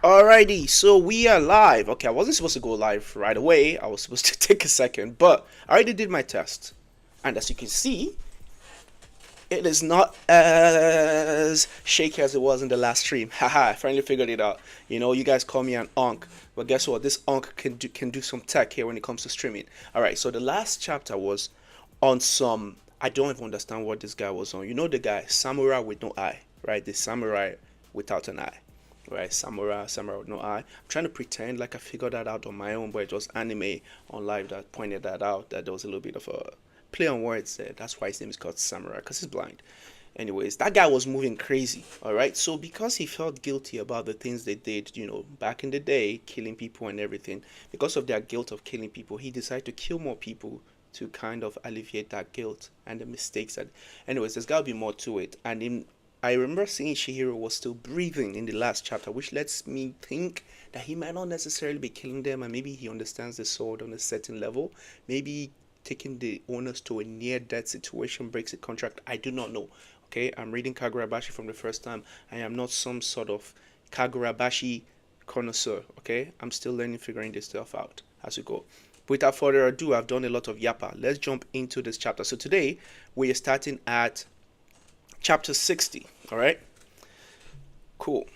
Alrighty, so we are live. Okay, I wasn't supposed to go live right away. I was supposed to take a second, but I already did my test. And as you can see, it is not as shaky as it was in the last stream. Haha, I finally figured it out. You know, you guys call me an onk, but guess what? This onk can do some tech here when it comes to streaming. Alright, so the last chapter was on some I don't even understand what this guy was on. You know the guy, samurai with no eye, right? The samurai without an eye. Right, samurai with no eye. I'm trying to pretend like I figured that out on my own, but it was anime on live that pointed that out. That there was a little bit of a play on words there. That's why his name is called Samurai, because he's blind. Anyways, that guy was moving crazy. All right, so because he felt guilty about the things they did, back in the day, killing people and everything, because of their guilt of killing people, he decided to kill more people to kind of alleviate that guilt and the mistakes that. Anyways, there's gotta be more to it. And I remember seeing Shihiro was still breathing in the last chapter, which lets me think that he might not necessarily be killing them, and maybe he understands the sword on a certain level. Maybe taking the owners to a near death situation breaks a contract. I do not know. Okay, I'm reading Kagurabachi from the first time. I am not some sort of Kagurabachi connoisseur. Okay, I'm still learning, figuring this stuff out as we go. Without further ado, I've done a lot of yappa. Let's jump into this chapter. So today we are starting at chapter 60. All right, cool.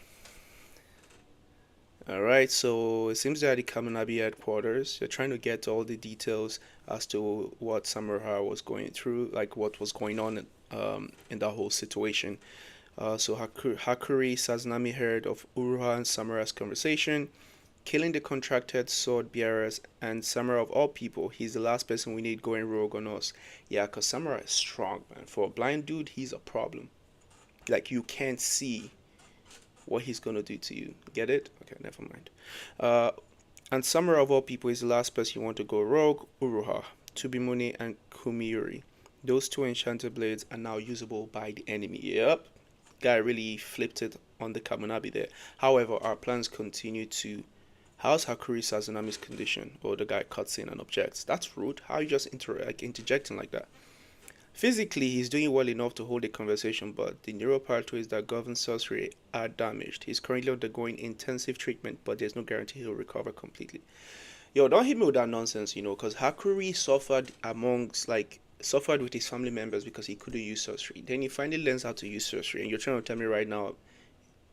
All right, so it seems that the Kaminabi headquarters, they're trying to get all the details as to what Samurha was going through, like what was going on in that whole situation. So Hakuri Sazanami heard of Uruha and Samura's conversation, killing the contracted sword bearers, and Samura of all people, he's the last person we need going rogue on us. Yeah, because Samura is strong, man. For a blind dude, he's a problem. Like, you can't see what he's gonna do to you. Get it? Okay, never mind. Uh, and Samura of all people is the last person you want to go rogue, Uruha, Tubimune, and Kumiuri. Those two enchanted blades are now usable by the enemy. Yep, guy really flipped it on the Kamunabi there. However, our plans continue to. How's Hakuri Sazunami's condition? Or the guy cuts in and objects. That's rude. How are you just interjecting like that? Physically, he's doing well enough to hold a conversation, but the neural pathways that govern sorcery are damaged. He's currently undergoing intensive treatment, but there's no guarantee he'll recover completely. Yo, don't hit me with that nonsense, because Hakuri suffered with his family members because he couldn't use sorcery. Then he finally learns how to use sorcery, and you're trying to tell me right now,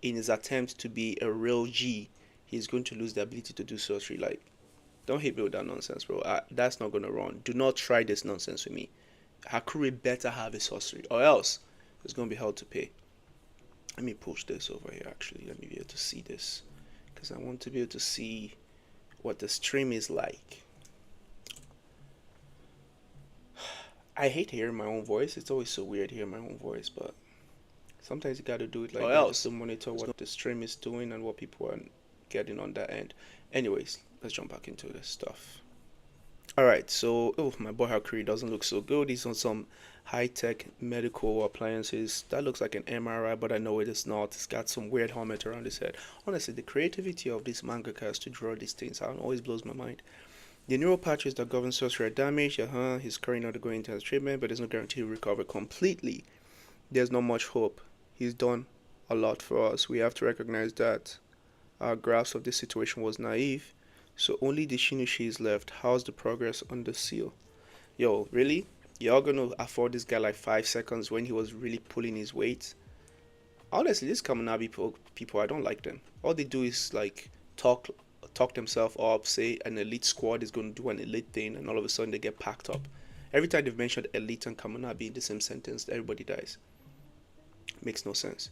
in his attempt to be a real G, he's going to lose the ability to do sorcery. Like, don't hit me with that nonsense, bro. That's not gonna run. Do not try this nonsense with me. Hakuri better have a sorcery, or else it's gonna be hell to pay. Let me push this over here. Actually, let me be able to see this because I want to be able to see what the stream is like. I hate hearing my own voice. It's always so weird hearing my own voice, but sometimes you gotta do it like that just to monitor what the stream is doing and what people are getting on that end. Anyways, let's jump back into this stuff. Alright, so my boy Hakuri doesn't look so good. He's on some high-tech medical appliances. That looks like an MRI, but I know it is not. It's got some weird helmet around his head. Honestly, the creativity of these mangakas to draw these things out always blows my mind. The neural patches that govern sorcery are damaged. He's currently undergoing intense treatment, but there's no guarantee he'll recover completely. There's not much hope. He's done a lot for us. We have to recognize that our grasp of this situation was naive. So only the Shinushi is left. How's the progress on the seal? Yo, really? Y'all gonna afford this guy like 5 seconds when he was really pulling his weight? Honestly, this Kaminabi people, I don't like them. All they do is like talk themselves up, say an elite squad is gonna do an elite thing, and all of a sudden they get packed up. Every time they've mentioned elite and Kaminabi in the same sentence, everybody dies. Makes no sense.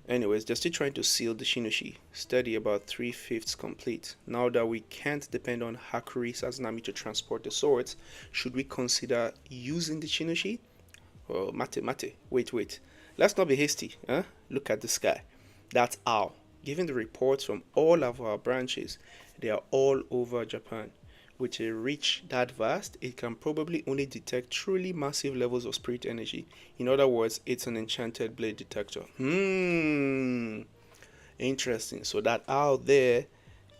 Anyways, they're still trying to seal the Shinoshi. Study about 3/5 complete. Now that we can't depend on Hakuri Sazanami to transport the swords, should we consider using the Shinoshi? Oh, mate. Wait. Let's not be hasty, huh? Look at the sky. That's owl. Given the reports from all of our branches, they are all over Japan. With a reach that vast, it can probably only detect truly massive levels of spirit energy. In other words, it's an enchanted blade detector. Interesting. So that out there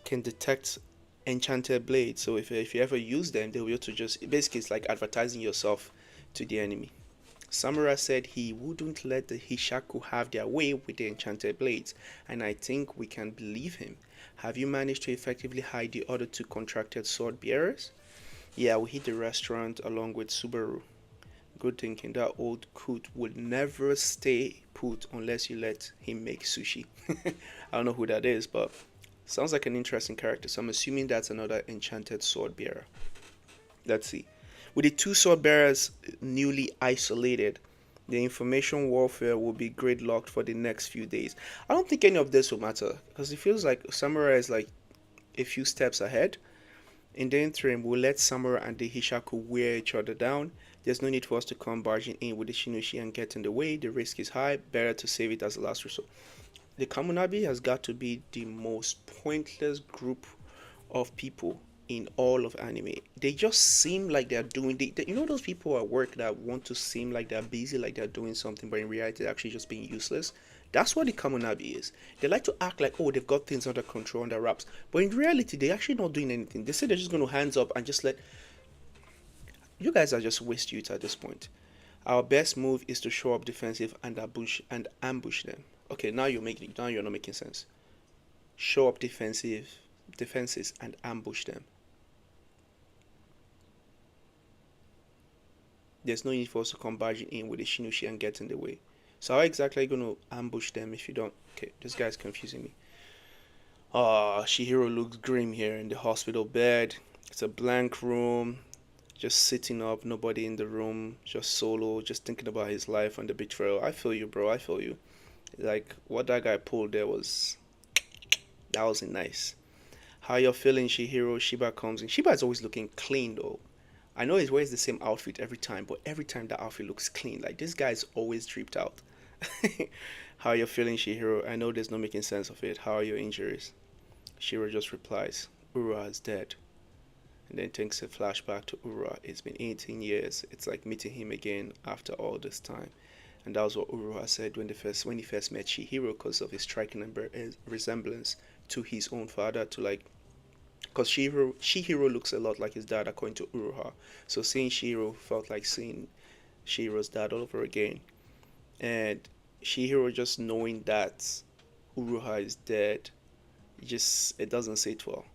can detect enchanted blades. So if you ever use them, they'll be able to just basically it's like advertising yourself to the enemy. Samura said he wouldn't let the Hishaku have their way with the enchanted blades, and I think we can believe him. Have you managed to effectively hide the other two contracted sword bearers? Yeah, we hit the restaurant along with Subaru. Good thinking. That old coot would never stay put unless you let him make sushi. I don't know who that is, but sounds like an interesting character. So I'm assuming that's another enchanted sword bearer. Let's see. With the two sword bearers newly isolated, the information warfare will be gridlocked for the next few days. I don't think any of this will matter because it feels like Samurai is like a few steps ahead. In the interim, we'll let Samura and the Hishaku wear each other down. There's no need for us to come barging in with the Shinoshi and get in the way. The risk is high. Better to save it as a last resort. The Kamunabi has got to be the most pointless group of people in all of anime. They just seem like they're doing you know those people at work that want to seem like they're busy, like they're doing something, but in reality they're actually just being useless. That's what the Kamunabi is. They like to act like, oh, they've got things under control, under wraps, but in reality they're actually not doing anything. They say they're just going to hands up and just let you guys are just waste youth at this point. Our best move is to show up defensive and ambush them. Okay, now you're not making sense. Show up defenses and ambush them. There's no need for us to come barging in with a Shinushi and get in the way. So how exactly are you going to ambush them if you don't? Okay, this guy's confusing me. Ah, Shihiro looks grim here in the hospital bed. It's a blank room, just sitting up, nobody in the room, just solo, just thinking about his life and the betrayal. I feel you, bro. I feel you. Like what that guy pulled there that wasn't nice. How you're feeling, Shihiro? Shiba comes in. Shiba is always looking clean though. I know he wears the same outfit every time, but every time that outfit looks clean. Like this guy's always dripped out. How you feeling, Shihiro? I know there's no making sense of it. How are your injuries? Shihiro just replies, Ura is dead. And then takes a flashback to Ura. It's been 18 years. It's like meeting him again after all this time. And that was what Ura said when he first met Shihiro because of his striking resemblance to his own father, to like because Shihiro looks a lot like his dad according to Uruha. So seeing Shihiro felt like seeing Shihiro's dad all over again. And Shihiro just knowing that Uruha is dead, it doesn't sit well,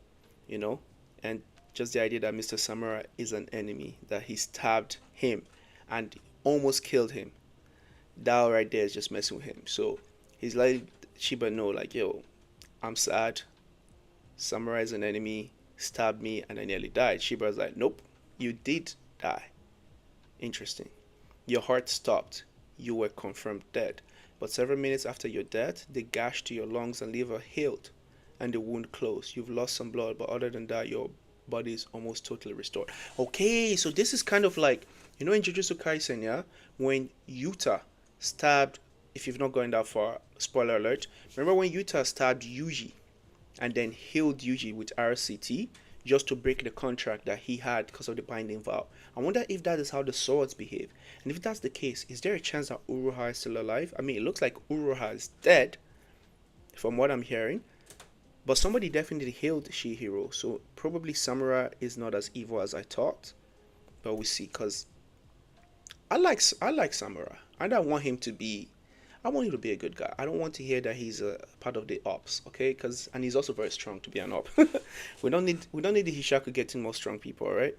you know? And just the idea that Mr. Samura is an enemy, that he stabbed him and almost killed him. That right there is just messing with him. So he's like Shiba know like, yo, I'm sad. Samurai is an enemy, stabbed me, and I nearly died. Shiba's like, nope, you did die. Interesting. Your heart stopped. You were confirmed dead. But several minutes after your death, the gash to your lungs and liver healed, and the wound closed. You've lost some blood, but other than that, your body is almost totally restored. Okay, so this is kind of like, you know in Jujutsu Kaisen, yeah? When Yuta stabbed, if you've not gone that far, spoiler alert, remember when Yuta stabbed Yuji and then healed Yuji with RCT just to break the contract that he had because of the binding vow. I wonder if that is how the swords behave. And if that's the case, is there a chance that Uruha is still alive? I mean, it looks like Uruha is dead, from what I'm hearing. But somebody definitely healed Shihiro, so probably Samura is not as evil as I thought. But we'll see, because I like Samura. And I want him to be a good guy. I don't want to hear that he's a part of the ops, okay? And he's also very strong to be an op. we don't need the Hishaku getting more strong people, all right?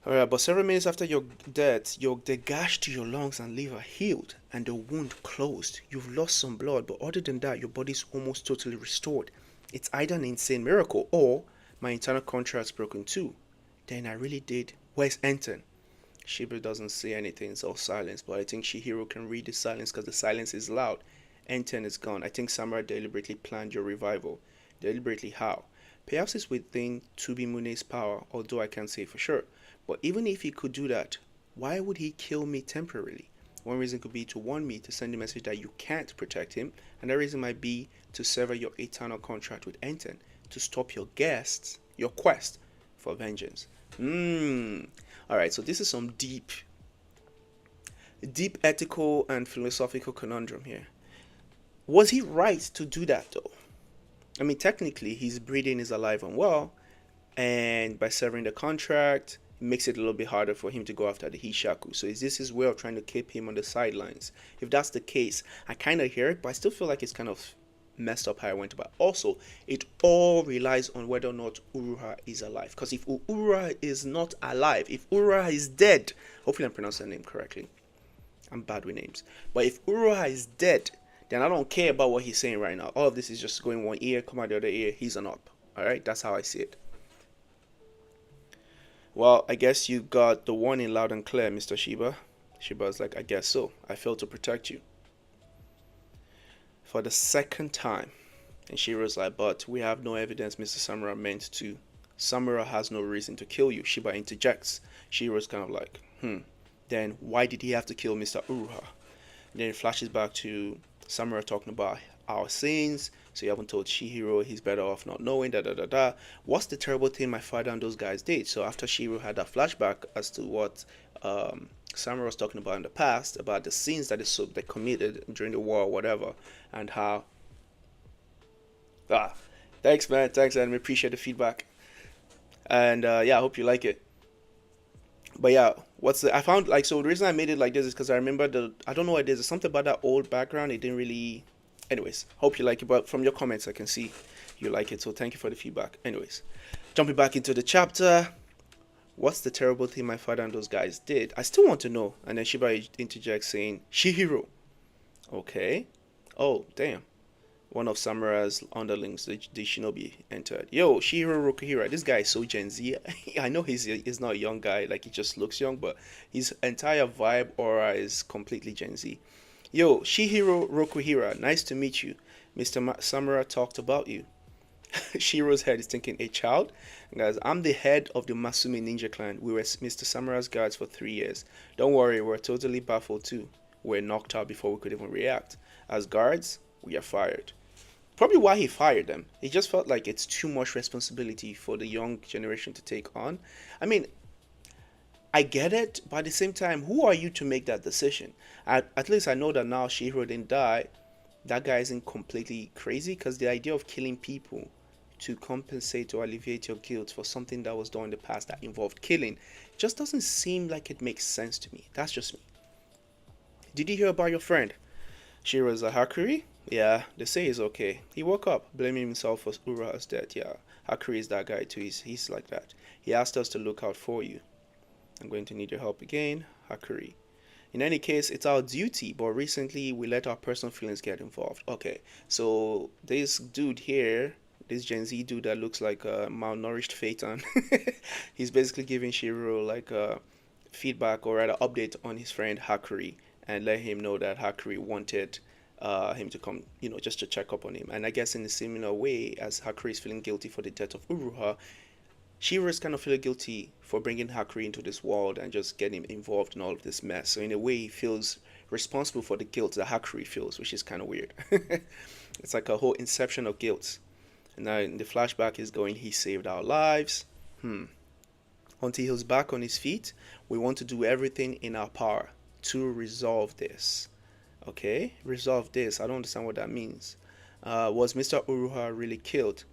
All right, but several minutes after your death, the gash to your lungs and liver healed and the wound closed. You've lost some blood, but other than that, your body's almost totally restored. It's either an insane miracle or my internal contract's broken too. Then I really did. Where's Enten? Shiba doesn't say anything, it's all silence, but I think Shihiro can read the silence because the silence is loud. Enten is gone. I think Samurai deliberately planned your revival. Deliberately how? Perhaps it's within Mune's power, although I can't say for sure. But even if he could do that, why would he kill me temporarily? One reason could be to warn me, to send a message that you can't protect him. Another reason might be to sever your eternal contract with Enten, to stop your quest for vengeance. Alright, so this is some deep ethical and philosophical conundrum here. Was he right to do that though? I mean, technically, his breeding is alive and well, and by severing the contract, it makes it a little bit harder for him to go after the Hishaku. So is this his way of trying to keep him on the sidelines? If that's the case, I kind of hear it, but I still feel like it's kind of messed up how I went about. Also, it all relies on whether or not Uruha is alive. Because if Uruha is not alive, if Uruha is dead, hopefully I'm pronouncing the name correctly. I'm bad with names. But if Uruha is dead, then I don't care about what he's saying right now. All of this is just going one ear, come out the other ear. He's an up. Alright, that's how I see it. Well, I guess you got the warning loud and clear, Mr. Shiba. Shiba's like, I guess so. I failed to protect you. For the second time. And Shiro's like, but we have no evidence Mr. Samura meant to. Samura has no reason to kill you. Shiba interjects. Shiro's kind of like, then why did he have to kill Mr. Uruha? And then it flashes back to Samura talking about our sins. So you haven't told Shihiro, he's better off not knowing, What's the terrible thing my father and those guys did? So after Shihiro had that flashback as to what Samura was talking about in the past, about the sins that they committed during the war or whatever, and how... thanks man, thanks Anime, appreciate the feedback. And yeah, I hope you like it. But yeah, I found, like, so the reason I made it like this is because I remember I don't know what it is, there's something about that old background, it didn't really... Anyways, hope you like it, but from your comments I can see you like it, so thank you for the feedback. Anyways, jumping back into the chapter, what's the terrible thing my father and those guys did? I still want to know. And then Shiba interjects saying, Shihiro. Okay. Oh, damn. One of Samura's underlings, the shinobi, entered. Yo, Shihiro Rokuhira, this guy is so Gen Z. I know he's not a young guy, like he just looks young, but his entire vibe aura is completely Gen Z. Yo, Shihiro Rokuhira, nice to meet you. Mr. Samura talked about you. Shiro's head is thinking, a child? Guys, I'm the head of the Masumi Ninja Clan. We were Mr. Samura's guards for 3 years. Don't worry, we're totally baffled too. We're knocked out before we could even react. As guards, we are fired. Probably why he fired them. He just felt like it's too much responsibility for the young generation to take on. I mean, I get it, but at the same time, who are you to make that decision? At least I know that now Shihiro didn't die. That guy isn't completely crazy, because the idea of killing people to compensate or alleviate your guilt for something that was done in the past that involved killing just doesn't seem like it makes sense to me. That's just me. Did you hear about your friend? Shiro's a Hakuri? Yeah, they say he's okay. He woke up, blaming himself for Ura's death. Yeah, Hakuri is that guy too. He's like that. He asked us to look out for you. I'm going to need your help again, Hakuri. In any case, it's our duty, but recently we let our personal feelings get involved. Okay, so this dude here, this Gen Z dude that looks like a malnourished Phaeton, he's basically giving Shiro like a feedback or rather update on his friend Hakuri and let him know that Hakuri wanted him to come, just to check up on him. And I guess in a similar way as Hakuri is feeling guilty for the death of Uruha, Shiro is kind of feeling guilty for bringing Hakuri into this world and just getting involved in all of this mess. So in a way, he feels responsible for the guilt that Hakuri feels, which is kind of weird. It's like a whole inception of guilt. And now in the flashback, he's going, he saved our lives. Until he's back on his feet, we want to do everything in our power to resolve this. Okay, resolve this. I don't understand what that means. Was Mr. Uruha really killed?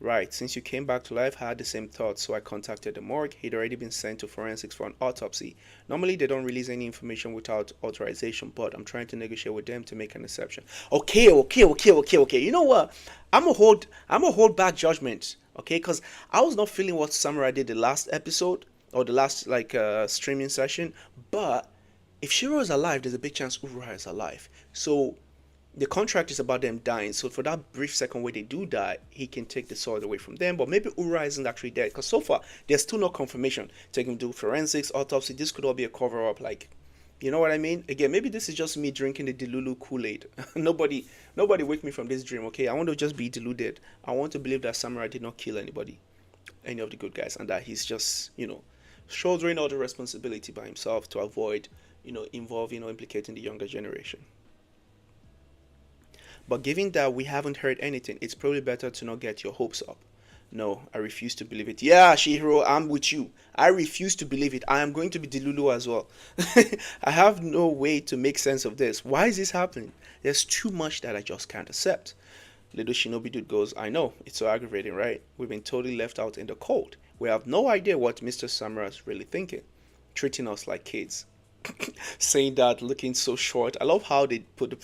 Right, since you came back to life, I had the same thoughts, so I contacted the morgue. He'd already been sent to forensics for an autopsy. Normally, they don't release any information without authorization, but I'm trying to negotiate with them to make an exception. Okay. You know what? I'm a hold back judgment, okay? Because I was not feeling what Samurai did the last episode, or the last, streaming session, but if Shiro is alive, there's a big chance Uruha is alive. So the contract is about them dying, so for that brief second where they do die, he can take the sword away from them. But maybe Ura isn't actually dead, because so far there's still no confirmation. Take him to forensics, autopsy. This could all be a cover-up, you know what I mean? Again, maybe this is just me drinking the Delulu Kool-Aid. nobody wake me from this dream, okay? I want to just be deluded. I want to believe that Samurai did not kill anybody, any of the good guys, and that he's just, shouldering all the responsibility by himself to avoid, involving or implicating the younger generation. But given that we haven't heard anything, it's probably better to not get your hopes up. No, I refuse to believe it. Yeah, Shihiro, I'm with you. I refuse to believe it. I am going to be Delulu as well. I have no way to make sense of this. Why is this happening? There's too much that I just can't accept. Little Shinobi dude goes, I know, it's so aggravating, right? We've been totally left out in the cold. We have no idea what Mr. Samura is really thinking, treating us like kids. Saying that, looking so short. I love how they put the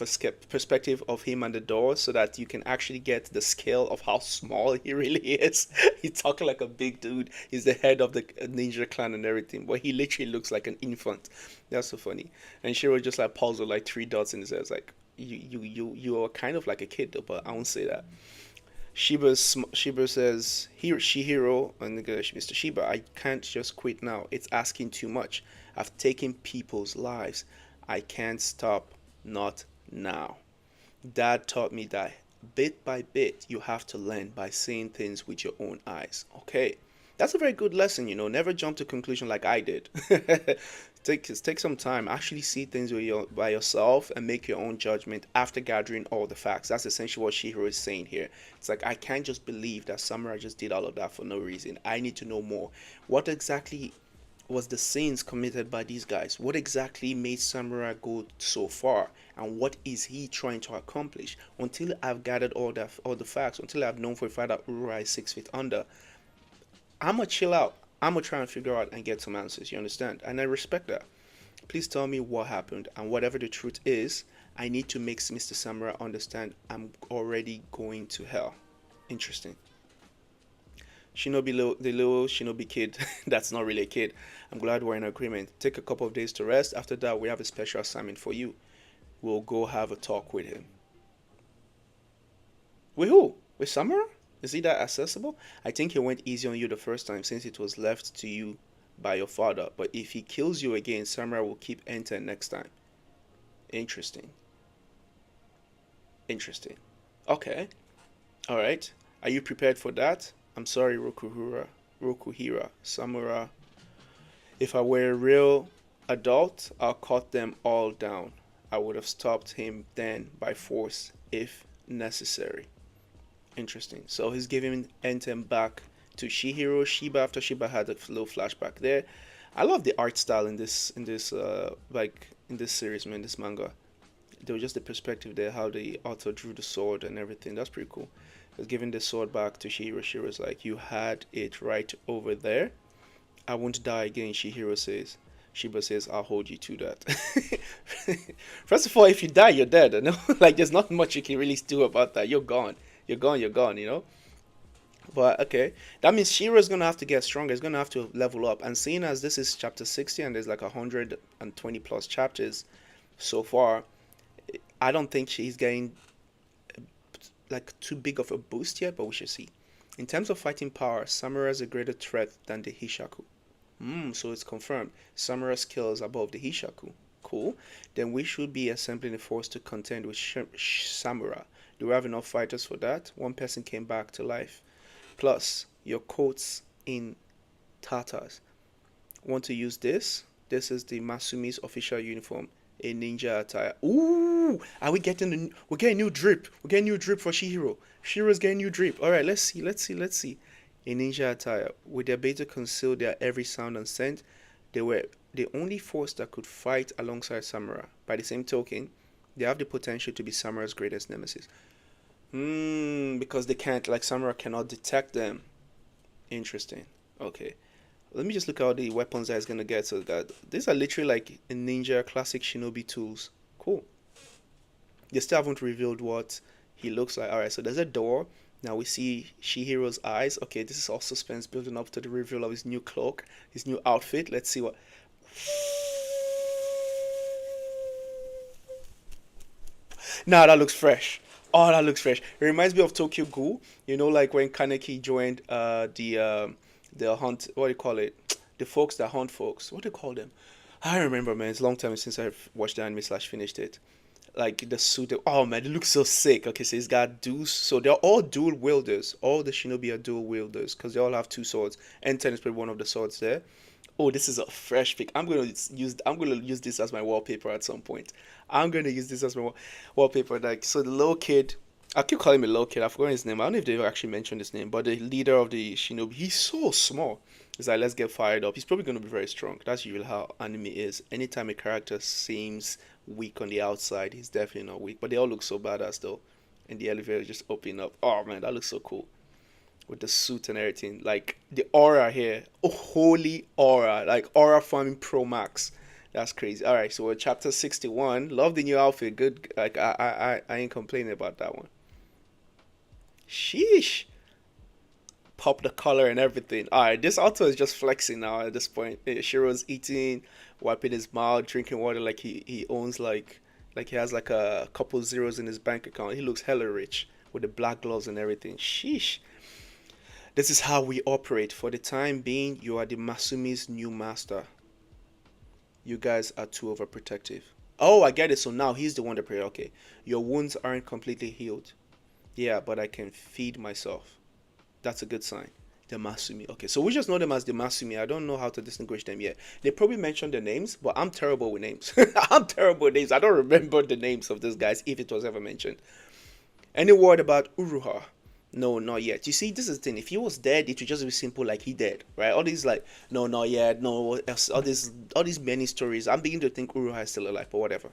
perspective of him and the door so that you can actually get the scale of how small he really is. He's talking like a big dude. He's the head of the ninja clan and everything, but he literally looks like an infant. That's so funny. And Shiro just like puzzle like three dots in his head. It's like you are kind of like a kid though, but I won't say that. Shiba says, here, Shihiro, and Mr. Shiba, I can't just quit now. It's asking too much. I've taken people's lives. I can't stop. Not now. Dad taught me that bit by bit, you have to learn by seeing things with your own eyes. Okay. That's a very good lesson, Never jump to conclusion like I did. Take some time. Actually see things by yourself and make your own judgment after gathering all the facts. That's essentially what Shihiro is saying here. It's like I can't just believe that Samurai just did all of that for no reason. I need to know more. What exactly was the sins committed by these guys? What exactly made Samurai go so far? And what is he trying to accomplish? Until I've gathered all the facts, until I've known for a fact that Urui is 6 feet under, I'm gonna chill out. I'm gonna try and figure out and get some answers. You understand? And I respect that. Please tell me what happened, and whatever the truth is, I need to make Mr. Samurai understand I'm already going to hell. Interesting. The little Shinobi kid, that's not really a kid. I'm glad we're in agreement. Take a couple of days to rest. After that, we have a special assignment for you. We'll go have a talk with him. With who? With Samurai? Is he that accessible? I think he went easy on you the first time since it was left to you by your father. But if he kills you again, Samurai will keep entering next time. Interesting. Interesting. Okay. Alright. Are you prepared for that? I'm sorry, Rokuhira. Samurai. If I were a real adult, I'll cut them all down. I would have stopped him then by force if necessary. Interesting. So he's giving Enten back to Shiba after Shiba had a little flashback there. I love the art style in this series, man, this manga. There was just the perspective there, how the author drew the sword and everything. That's pretty cool. He's giving the sword back to Shihiro. Shihiro's like, you had it right over there. I won't die again, Shihiro says. Shiba says, I'll hold you to that. First of all, if you die, you're dead. Like, there's not much you can really do about that. You're gone. You're gone. But okay, that means Shiro's gonna have to get stronger. He's gonna have to level up. And seeing as this is chapter 60 and there's like 120 plus chapters so far, I don't think he's getting like too big of a boost yet, but we should see. In terms of fighting power, Samurai is a greater threat than the Hishaku. So it's confirmed. Samurai skills above the Hishaku. Cool. Then we should be assembling a force to contend with Samurai. Do we have enough fighters for that? One person came back to life. Plus, your coats in tatters. Want to use this? This is the Masumi's official uniform. A ninja attire. Ooh! We're getting new drip. We're getting new drip for Shihiro. Shihiro's getting new drip. Alright, let's see. A ninja attire. With their ability to conceal their every sound and scent, they were the only force that could fight alongside Samurai. By the same token, they have the potential to be Samurai's greatest nemesis. Because they can't, like Samurai cannot detect them. Interesting. Okay. Let me just look at all the weapons that he's gonna get. So that these are literally like a ninja classic shinobi tools. Cool. They still haven't revealed what he looks like. Alright, so there's a door. Now we see Shihiro's eyes. Okay, this is all suspense building up to the reveal of his new cloak, his new outfit. Let's see what. Nah, that looks fresh. Oh, that looks fresh. It reminds me of Tokyo Ghoul. Like when Kaneki joined the hunt. What do you call it? The folks that hunt folks. What do you call them? I remember, man. It's a long time since I've watched the anime slash finished it. Like the suit. Oh man, it looks so sick. Okay, so he's got duels. So they're all dual wielders. All the shinobi are dual wielders because they all have two swords. And ten is probably one of the swords there. Oh, this is a fresh pick. I'm gonna use this as my wallpaper at some point. I'm gonna use this as my wallpaper. Like so, the little kid. I keep calling him a little kid. I forgot his name. I don't know if they've actually mentioned his name, but the leader of the shinobi. He's so small. It's like let's get fired up. He's probably gonna be very strong. That's usually how anime is. Anytime a character seems weak on the outside, he's definitely not weak. But they all look so badass though. And the elevator just opening up. Oh man, that looks so cool. with the suit and everything. Like the aura here, oh, holy aura, like aura farming pro max. That's crazy. All right, so we're chapter 61. Love the new outfit. Good. Like I ain't complaining about that one. Sheesh. Pop the color and everything. All right, this auto is just flexing now at this point. Shiro's eating, wiping his mouth, drinking water like he owns like he has like a couple zeros in his bank account. He looks hella rich with the black gloves and everything. Sheesh. This is how we operate. For the time being, you are the Masumi's new master. You guys are too overprotective. Oh, I get it. So now he's the one that prayed. Okay. Your wounds aren't completely healed. Yeah, but I can feed myself. That's a good sign. The Masumi. Okay, so we just know them as the Masumi. I don't know how to distinguish them yet. They probably mentioned their names, but I'm terrible with names. I'm terrible with names. I don't remember the names of these guys if it was ever mentioned. Any word about Uruha? No, not yet. You see, this is the thing. If he was dead, it would just be simple, like he dead, right? All these like, no, not yet. No, all these many stories. I'm beginning to think Uruha is still alive, but whatever.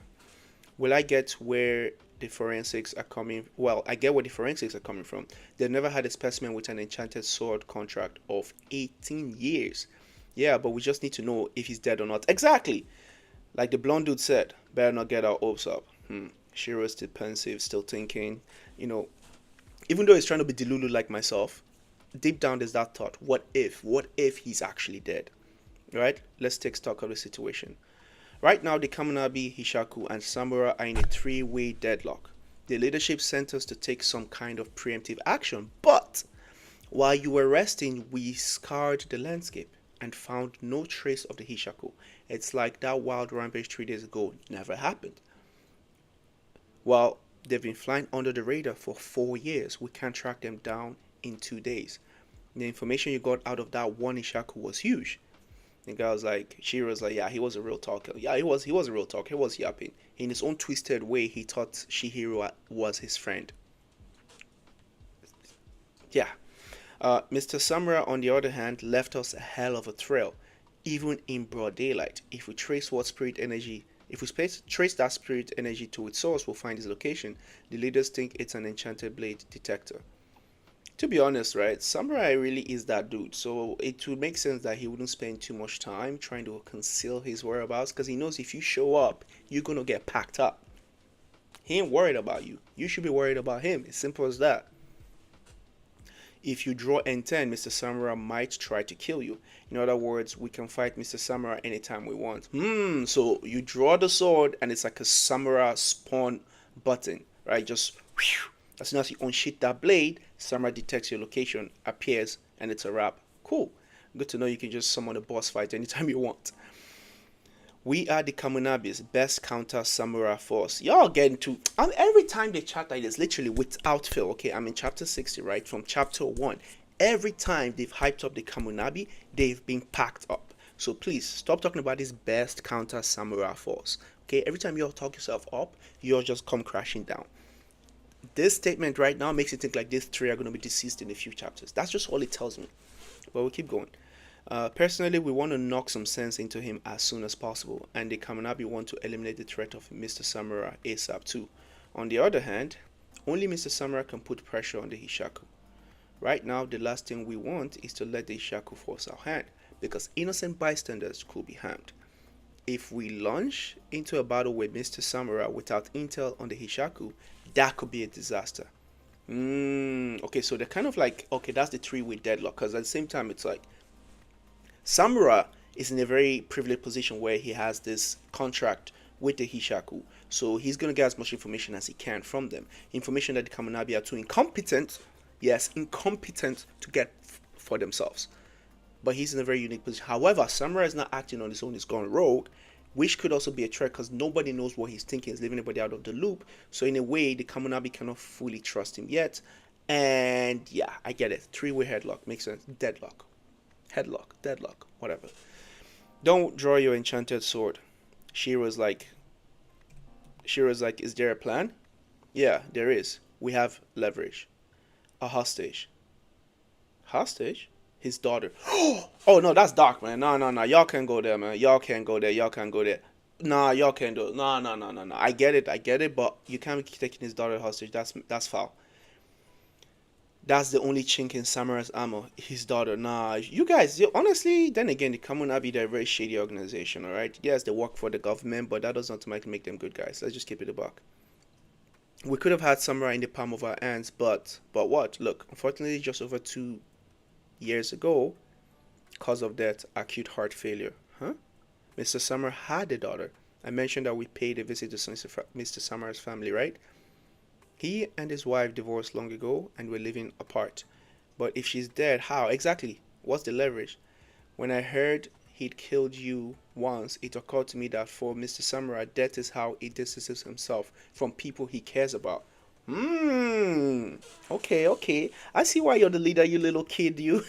Will I get where the forensics are coming? Well, I get where the forensics are coming from. They've never had a specimen with an enchanted sword contract of 18 years. Yeah, but we just need to know if he's dead or not. Exactly. Like the blonde dude said, better not get our hopes up. Shiro's still pensive, still thinking. You know, even though he's trying to be delulu like myself, deep down there's that thought: what if? What if he's actually dead? Right? Let's take stock of the situation. Right now, the Kamunabi, Hishaku, and Samura are in a three-way deadlock. The leadership sent us to take some kind of preemptive action, but while you were resting, we scoured the landscape and found no trace of the Hishaku. It's like that wild rampage 3 days ago never happened. Well, they've been flying under the radar for 4 years. We can't track them down in 2 days. The information you got out of that one Hishaku was huge. The guy was like, Shiro's like, yeah, he was a real talker. Yeah, he was a real talker. He was yapping. In his own twisted way, he thought Shihiro was his friend. Yeah. Mr. Samura, on the other hand, left us a hell of a trail, even in broad daylight. If we trace that spirit energy to its source, we'll find his location. The leaders think it's an enchanted blade detector. To be honest, right, Samurai really is that dude. So it would make sense that he wouldn't spend too much time trying to conceal his whereabouts, because he knows if you show up, you're gonna get packed up. He ain't worried about you. You should be worried about him. It's simple as that. If you draw N10, Mr. Samurai might try to kill you. In other words, we can fight Mr. Samurai anytime we want. So you draw the sword and it's like a Samurai spawn button, right? Just whew. As soon as you unsheath that blade, Samurai detects your location, appears, and it's a wrap. Cool. Good to know you can just summon a boss fight anytime you want. We are the Kamunabi's best counter samurai force. Y'all getting to... every time they chat like this, literally without fail, okay, I'm in chapter 60, right? From chapter 1. Every time they've hyped up the Kamunabi, they've been packed up. So please, stop talking about this best counter samurai force. Okay, every time y'all talk yourself up, you'll just come crashing down. This statement right now makes it think like these three are going to be deceased in a few chapters. That's just all it tells me. But we'll keep going. Personally, we want to knock some sense into him as soon as possible, and the Kamunabi want to eliminate the threat of Mr. Samurai ASAP too. On the other hand, only Mr. Samurai can put pressure on the Hishaku. Right now, the last thing we want is to let the Hishaku force our hand, because innocent bystanders could be harmed. If we launch into a battle with Mr. Samurai without intel on the Hishaku, that could be a disaster. Okay, so they're kind of like, okay, that's the three-way deadlock, because at the same time, it's like, Samurai is in a very privileged position where he has this contract with the Hishaku, so he's going to get as much information as he can from them. Information that the Kamunabi are too incompetent, yes, incompetent to get for themselves. But he's in a very unique position. However, Samurai is not acting on his own, he's gone rogue, which could also be a threat because nobody knows what he's thinking, he's leaving anybody out of the loop. So in a way, the Kamunabi cannot fully trust him yet. And yeah, I get it. Three-way headlock makes sense. Deadlock. Headlock, deadlock, whatever. Don't draw your enchanted sword. Shiro's like, is there a plan? Yeah, there is. We have leverage. A hostage. Hostage? His daughter. Oh no, that's dark, man. No. Y'all can't go there, man. Y'all can't go there. Nah, y'all can't do it. No. I get it, but you can't be taking his daughter hostage. That's foul. That's the only chink in Samura's armor. His daughter. Nah, you guys. Honestly, then again, the Kamunabi, they're a very shady organization. All right. Yes, they work for the government, but that doesn't automatically make them good guys. Let's just keep it a buck. We could have had Samurai in the palm of our hands, but what? Look, unfortunately, just over 2 years ago, cause of that acute heart failure. Huh? Mr. Summer had a daughter. I mentioned that we paid a visit to Mr. Summer's family, right? He and his wife divorced long ago and were living apart. But if she's dead, how? Exactly. What's the leverage? When I heard he'd killed you once, it occurred to me that for Mr. Samurai, death is how he distances himself from people he cares about. Hmm. Okay, okay. I see why you're the leader, you little kid. You.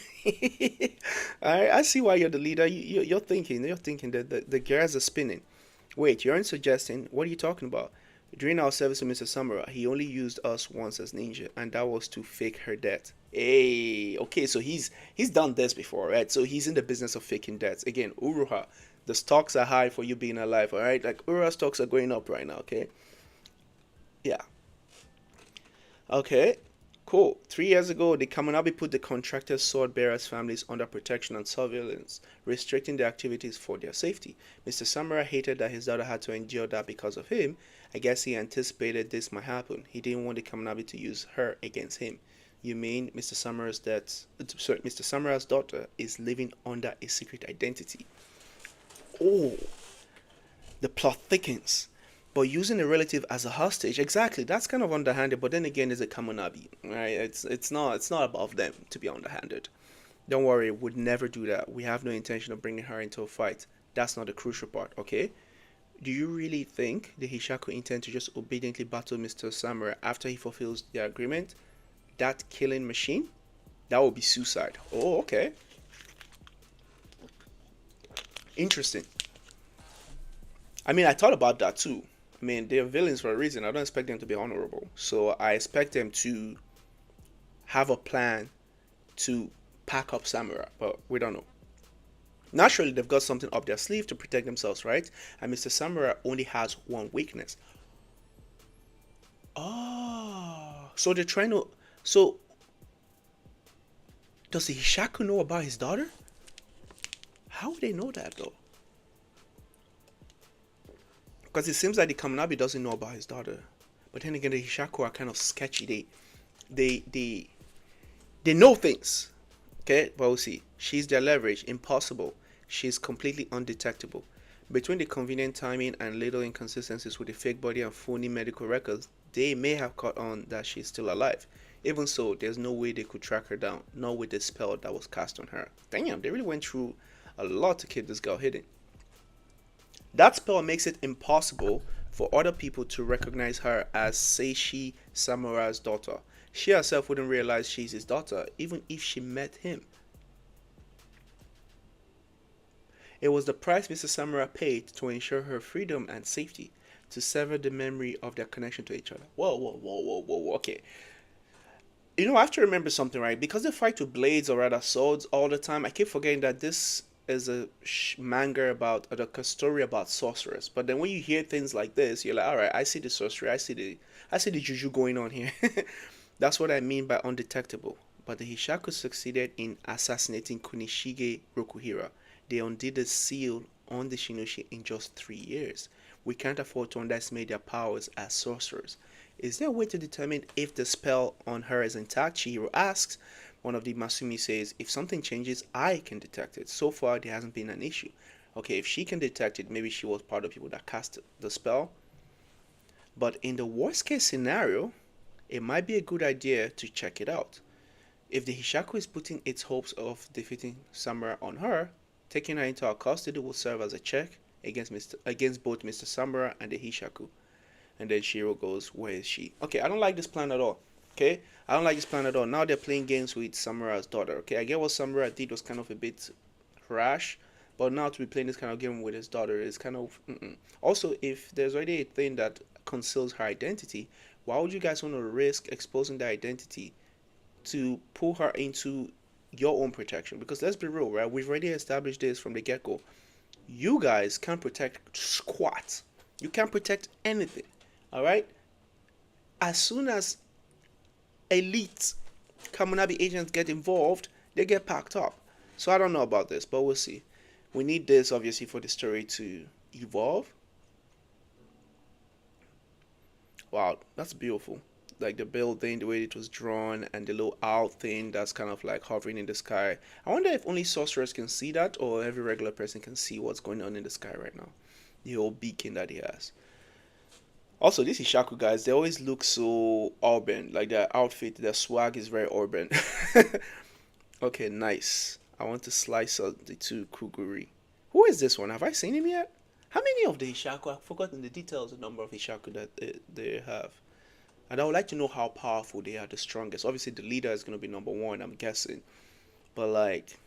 Alright, I see why you're the leader. You're thinking that the gears are spinning. Wait, you aren't suggesting. What are you talking about? During our service to Mr. Samurai, he only used us once as ninja, and that was to fake her death. Hey, okay, so he's done this before, right? So he's in the business of faking deaths. Again, Uruha, the stocks are high for you being alive, all right? Like Uruha stocks are going up right now, okay? Yeah. Okay, cool. 3 years ago, the Kamunabi put the contracted sword bearers' families under protection and surveillance, restricting their activities for their safety. Mr. Samurai hated that his daughter had to endure that because of him. I guess he anticipated this might happen. He didn't want the Kamunabi to use her against him. You mean Mr. Samurai's daughter is living under a secret identity? Oh, the plot thickens. But using a relative as a hostage, exactly, that's kind of underhanded. But then again, it's a Kamunabi, right? It's not above them to be underhanded. Don't worry, would never do that. We have no intention of bringing her into a fight. That's not the crucial part, okay? Do you really think the Hishaku intend to just obediently battle Mr. Samurai after he fulfills the agreement? That killing machine? That would be suicide. Oh, okay. Interesting. I mean, I thought about that too. I mean, they're villains for a reason. I don't expect them to be honorable. So I expect them to have a plan to pack up Samurai, but we don't know. Naturally, they've got something up their sleeve to protect themselves, right? And Mr. Samurai only has one weakness. Oh, so they're trying to. So, does the Hishaku know about his daughter? How would they know that though? Because it seems like the Kamunabi doesn't know about his daughter. But then again, the Hishaku are kind of sketchy. They, they, they know things. Okay, but we'll see. She's their leverage. Impossible. She's completely undetectable. Between the convenient timing and little inconsistencies with the fake body and phony medical records, they may have caught on that she's still alive. Even so, there's no way they could track her down, not with the spell that was cast on her. Damn, they really went through a lot to keep this girl hidden. That spell makes it impossible for other people to recognize her as Seishi Samurai's daughter. She herself wouldn't realize she's his daughter, even if she met him. It was the price Mr. Samurai paid to ensure her freedom and safety, to sever the memory of their connection to each other. Whoa, whoa, whoa, whoa, whoa, okay. I have to remember something, right? Because they fight with blades or rather swords all the time, I keep forgetting that this is a manga about a story about sorcerers. But then when you hear things like this, you're like, all right, I see the sorcery, I see the juju going on here. That's what I mean by undetectable. But the Hishaku succeeded in assassinating Kunishige Rokuhira. They undid the seal on the Shinoshi in just 3 years. We can't afford to underestimate their powers as sorcerers. Is there a way to determine if the spell on her is intact? Chihiro asks. One of the Masumi says, if something changes, I can detect it. So far, there hasn't been an issue. Okay, if she can detect it, maybe she was part of the people that cast the spell. But in the worst case scenario, it might be a good idea to check it out. If the Hishaku is putting its hopes of defeating Samurai on her, taking her into our custody will serve as a check against both Mr. Samurai and the Hishaku. And then Shiro goes, where is she? Okay, I don't like this plan at all. Okay, I don't like this plan at all. Now they're playing games with Samurai's daughter. Okay, I get what Samurai did was kind of a bit rash, but now to be playing this kind of game with his daughter is kind of. Also, if there's already a thing that conceals her identity, why would you guys want to risk exposing the identity to pull her into your own protection? Because let's be real, right? We've already established this from the get go. You guys can't protect squat. You can't protect anything. All right. As soon as elite Kamunabi agents get involved, they get packed up. So I don't know about this, but we'll see. We need this obviously for the story to evolve. Wow, that's beautiful. Like the building, the way it was drawn, and the little owl thing that's kind of like hovering in the sky. I wonder if only sorcerers can see that, or every regular person can see what's going on in the sky right now. The whole beacon that he has. Also, these Ishaku guys, they always look so urban. Like their outfit, their swag is very urban. Okay, nice. I want to slice up the two Kuguri. Who is this one? Have I seen him yet? How many of the Ishaku? I've forgotten the details, the number of Ishaku that they have. And I would like to know how powerful they are, the strongest. Obviously, the leader is going to be number one, I'm guessing. But like,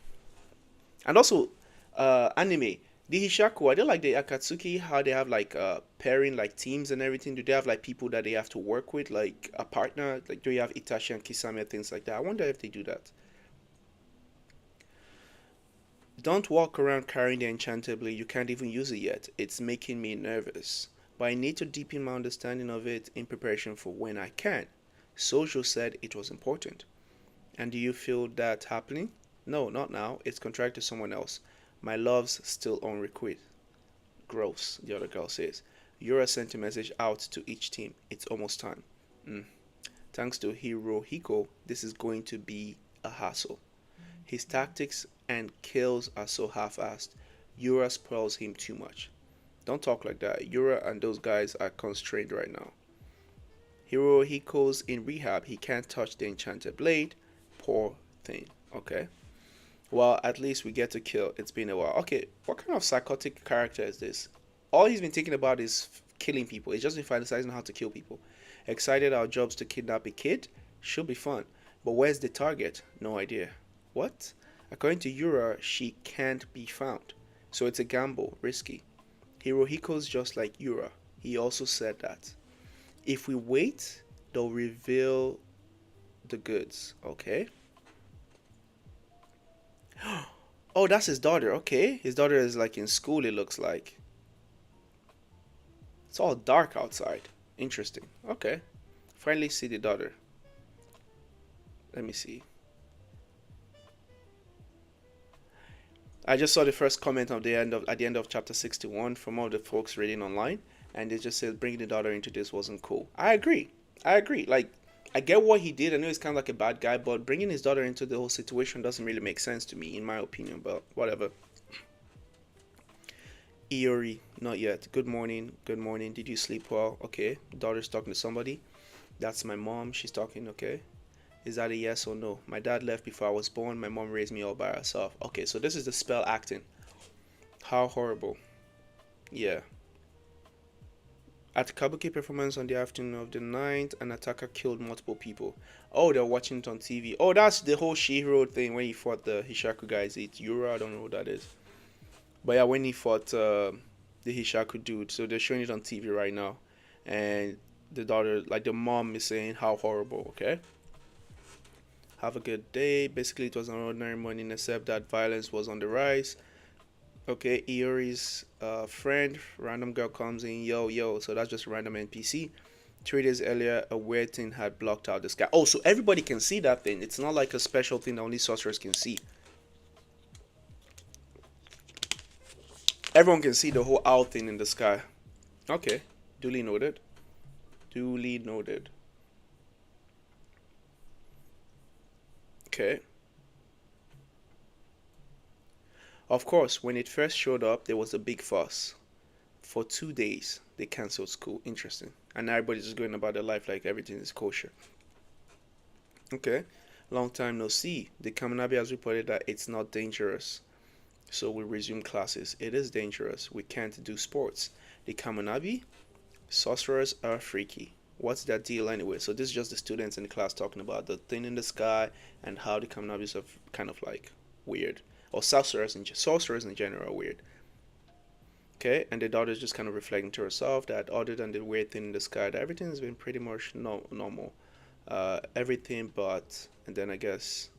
and also, anime. The Hishaku, are they like the Akatsuki? How they have like pairing, like teams and everything? Do they have like people that they have to work with, like a partner? Like, do you have Itachi and Kisame, things like that? I wonder if they do that. Don't walk around carrying the enchantably. You can't even use it yet. It's making me nervous. But I need to deepen my understanding of it in preparation for when I can. Sojo said it was important. And do you feel that happening? No, not now. It's contracted to someone else. My love's still on request. Gross, the other girl says. Yura sent a message out to each team. It's almost time. Mm. Thanks to Hirohiko, this is going to be a hassle. His tactics and kills are so half-assed. Yura spoils him too much. Don't talk like that. Yura and those guys are constrained right now. Hirohiko's in rehab. He can't touch the enchanted blade. Poor thing. Okay. Well, at least we get to kill. It's been a while. Okay, what kind of psychotic character is this? All he's been thinking about is killing people. He's just been fantasizing how to kill people. Excited our jobs to kidnap a kid? Should be fun. But where's the target? No idea. What? According to Yura, she can't be found. So it's a gamble, risky. Hirohiko's just like Yura. He also said that. If we wait, they'll reveal the goods. Okay. Oh, that's his daughter. Okay. His daughter is like in school, it looks like. It's all dark outside. Interesting. Okay. Finally see the daughter. Let me see. I just saw the first comment at the end of chapter 61 from all the folks reading online, and they just said bringing the daughter into this wasn't cool. I agree. I agree. Like, I get what he did. I know he's kind of like a bad guy, but bringing his daughter into the whole situation doesn't really make sense to me, in my opinion. But whatever. Iori, not yet. Good morning. Good morning. Did you sleep well? Okay. Daughter's talking to somebody. That's my mom. She's talking. Okay. Is that a yes or no? My dad left before I was born. My mom raised me all by herself. Okay, so this is the spell acting. How horrible. Yeah. At Kabuki performance on the afternoon of the 9th, an attacker killed multiple people. Oh, they're watching it on TV. Oh, that's the whole Shihiro thing when he fought the Hishaku guys. It's Yura, I don't know who that is. But yeah, when he fought the Hishaku dude. So they're showing it on TV right now. And the daughter, like the mom is saying how horrible, okay? Have a good day. Basically, it was an ordinary morning, except that violence was on the rise. Okay, Iori's friend, random girl comes in, yo, yo. So that's just a random NPC. 3 days earlier, a weird thing had blocked out the sky. Oh, so everybody can see that thing. It's not like a special thing that only sorcerers can see. Everyone can see the whole owl thing in the sky. Okay, duly noted. Duly noted. Okay. Of course, when it first showed up, there was a big fuss. For 2 days, they cancelled school. Interesting. And everybody's just going about their life like everything is kosher. Okay. Long time no see. The Kaminabi has reported that it's not dangerous. So we resume classes. It is dangerous. We can't do sports. The Kaminabi? Sorcerers are freaky. What's that deal anyway? So this is just the students in the class talking about the thing in the sky and how the Kaminabis are kind of like weird. Or sorcerers in general are weird. Okay, and the daughter's just kind of reflecting to herself that other than the weird thing in the sky, that everything has been pretty much normal. Everything but, and then I guess,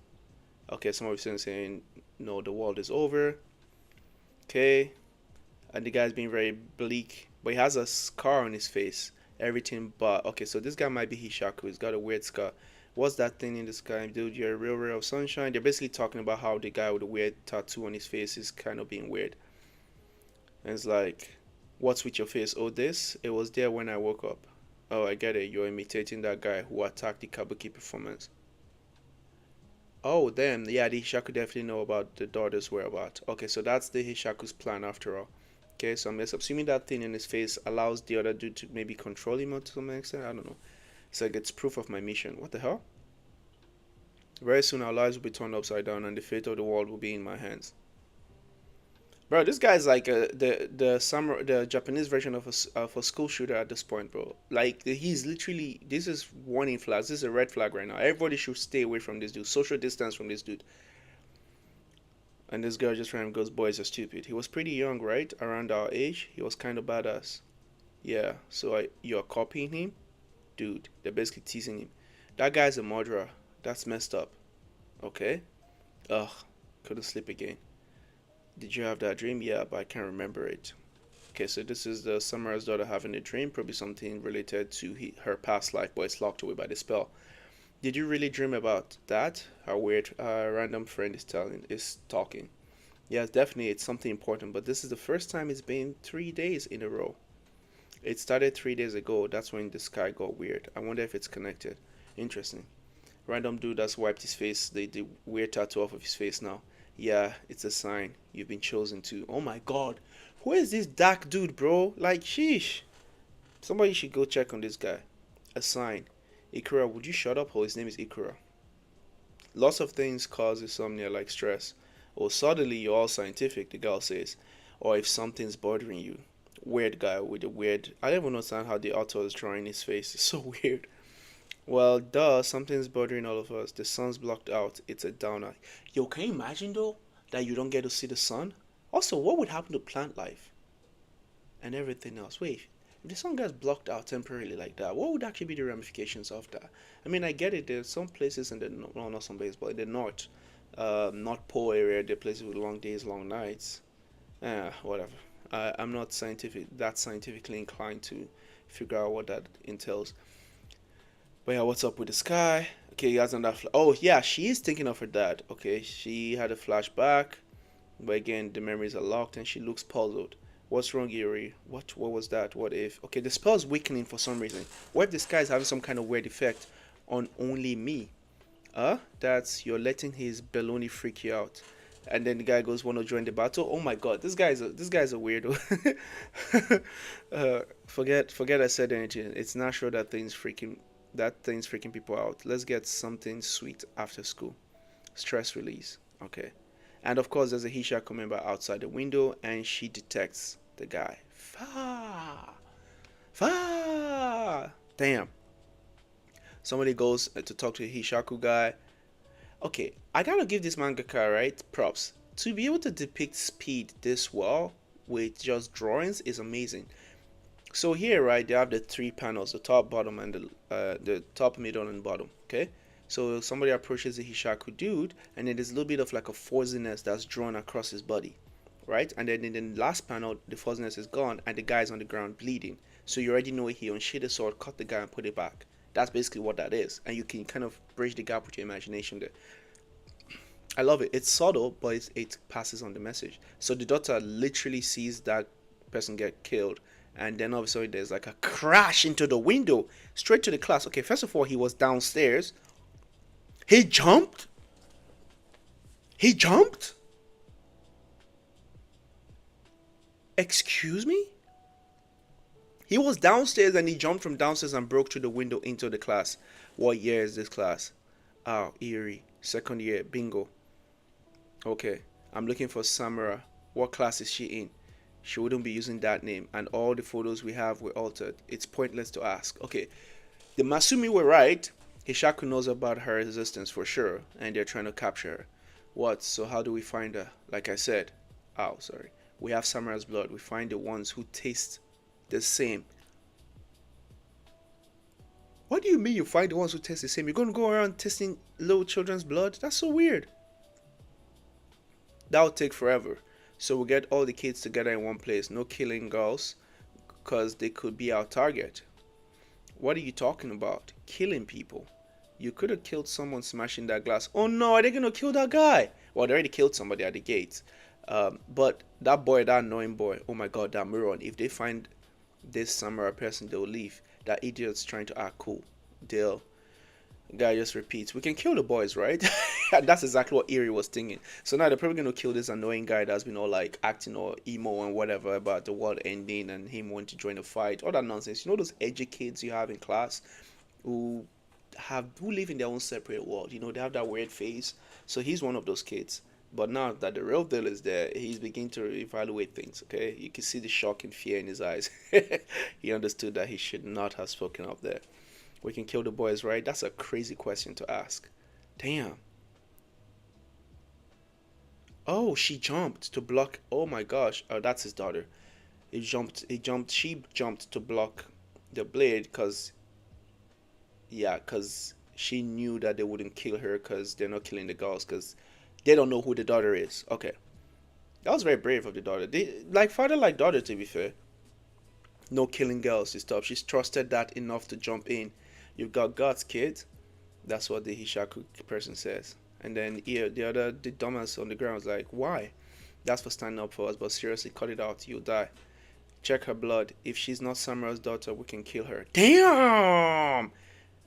okay, some of you saying, no, the world is over. Okay, and the guy's being very bleak, but he has a scar on his face. Everything but, okay, so this guy might be Hishaku. He's got a weird scar. What's that thing in the sky, dude? You're a real ray of sunshine. They're basically talking about how the guy with the weird tattoo on his face is kind of being weird. And it's like, what's with your face? Oh, this? It was there when I woke up. Oh, I get it. You're imitating that guy who attacked the Kabuki performance. Oh, damn. Yeah, the Hishaku definitely know about the daughter's whereabouts. Okay, so that's the Hishaku's plan after all. Okay, so I'm just assuming that thing in his face allows the other dude to maybe control him to some extent. I don't know. It's like it's proof of my mission. What the hell? Very soon our lives will be turned upside down and the fate of the world will be in my hands. Bro, this guy's like the Japanese version of a school shooter at this point, bro. Like he's literally, this is warning flags. This is a red flag right now. Everybody should stay away from this dude. Social distance from this dude. And this girl just ran goes, boys are stupid. He was pretty young, right? Around our age. He was kind of badass. Yeah. So you're copying him, dude. They're basically teasing him. That guy's a murderer. That's messed up. Okay. Ugh. Couldn't sleep again. Did you have that dream? Yeah, but I can't remember it. Okay, so this is the samurai's daughter having a dream, probably something related to her past life, but it's locked away by the spell. Did you really dream about that? Our weird random friend is talking. Yes, definitely, it's something important, but this is the first time it's been 3 days in a row. It started 3 days ago. That's when the sky got weird. I wonder if it's connected. Interesting. Random dude that's wiped his face, the weird tattoo off of his face now. Yeah, it's a sign. You've been chosen to. Oh my god. Who is this dark dude, bro? Like, sheesh. Somebody should go check on this guy. A sign. Ikura, would you shut up? Oh, his name is Ikura. Lots of things cause insomnia, like stress. Or suddenly you're all scientific, the girl says. Or if something's bothering you. Weird guy with a weird. I don't even understand how the author is drawing his face. It's so weird. Well, duh, something's bothering all of us. The sun's blocked out. It's a downer. Yo, can you imagine though that you don't get to see the sun? Also, what would happen to plant life and everything else? Wait, if the sun gets blocked out temporarily like that, what would actually be the ramifications of that? I mean, I get it. There's some places in the well, not some places, but in the north, North Pole area, there are places with long days, long nights. Whatever. I'm not scientifically inclined to figure out what that entails. But yeah, what's up with the sky? Okay, you guys on that. Oh yeah, she is thinking of her dad. Okay, she had a flashback, but again, the memories are locked, and she looks puzzled. What's wrong, Yuri? What was that? What if? Okay, the spell's weakening for some reason. What if this guy is having some kind of weird effect on only me? That's you're letting his baloney freak you out. And then the guy goes, "Want to join the battle?" Oh my God, this guy's a weirdo. Forget I said anything. It's natural that thing's freaking people out. Let's get something sweet after school. Stress release. Okay. And of course, there's a Hishaku member outside the window, and she detects the guy. Fa, fa. Damn. Somebody goes to talk to the Hishaku guy. Okay, I gotta give this mangaka, right, props. To be able to depict speed this well with just drawings is amazing. So here, right, they have the three panels, the top, bottom, and the top, middle, and bottom. Okay, so somebody approaches the Hishaku dude, and then there's a little bit of like a fuzziness that's drawn across his body, right? And then in the last panel, the fuzziness is gone, and the guy's on the ground bleeding. So you already know he unsheathed the sword, cut the guy, and put it back. That's basically what that is, and you can kind of bridge the gap with your imagination there. I love it. It's subtle, but it passes on the message. So the daughter literally sees that person get killed, and then all of a sudden there's like a crash into the window, straight to the class. Okay, first of all, he was downstairs. He jumped. He jumped. Excuse me? He was downstairs and he jumped from downstairs and broke through the window into the class. What year is this class? Oh, eerie. Second year. Bingo. Okay, I'm looking for Samara. What class is she in? She wouldn't be using that name, and all the photos we have were altered. It's pointless to ask. Okay, the Masumi were right. Hishaku knows about her existence for sure, and they're trying to capture her. What? So how do we find her? Like I said, oh, sorry. We have Samara's blood. We find the ones who taste the same. What do you mean you find the ones who taste the same? You're going to go around tasting little children's blood? That's so weird. That would take forever. So we'll get all the kids together in one place. No killing girls, because they could be our target. What are you talking about? Killing people? You could have killed someone smashing that glass. Oh no, are they gonna kill that guy? Well, they already killed somebody at the gate. But that boy, that annoying boy, oh my god, that Miron, if they find this samurai person, they'll leave. That idiot's trying to act cool. They'll Guy just repeats, "We can kill the boys, right?" And that's exactly what Erie was thinking. So now they're probably gonna kill this annoying guy that's been all like acting or emo and whatever about the world ending and him wanting to join a fight. All that nonsense. You know those edgy kids you have in class who who live in their own separate world. You know, they have that weird face. So he's one of those kids. But now that the real deal is there, he's beginning to evaluate things. Okay, you can see the shock and fear in his eyes. He understood that he should not have spoken up there. We can kill the boys, right? That's a crazy question to ask. Damn. Oh, she jumped to block. Oh my gosh. Oh, that's his daughter. He jumped. He jumped. She jumped to block the blade because, yeah, because she knew that they wouldn't kill her because they're not killing the girls because they don't know who the daughter is. Okay. That was very brave of the daughter. Like father, like daughter, to be fair. No killing girls and stuff. She's trusted that enough to jump in. You've got guts, kid. That's what the Hishaku person says. And then here, the dumbass on the ground is like, why? That's for standing up for us, but seriously, cut it out. You'll die. Check her blood. If she's not Samura's daughter, we can kill her. Damn!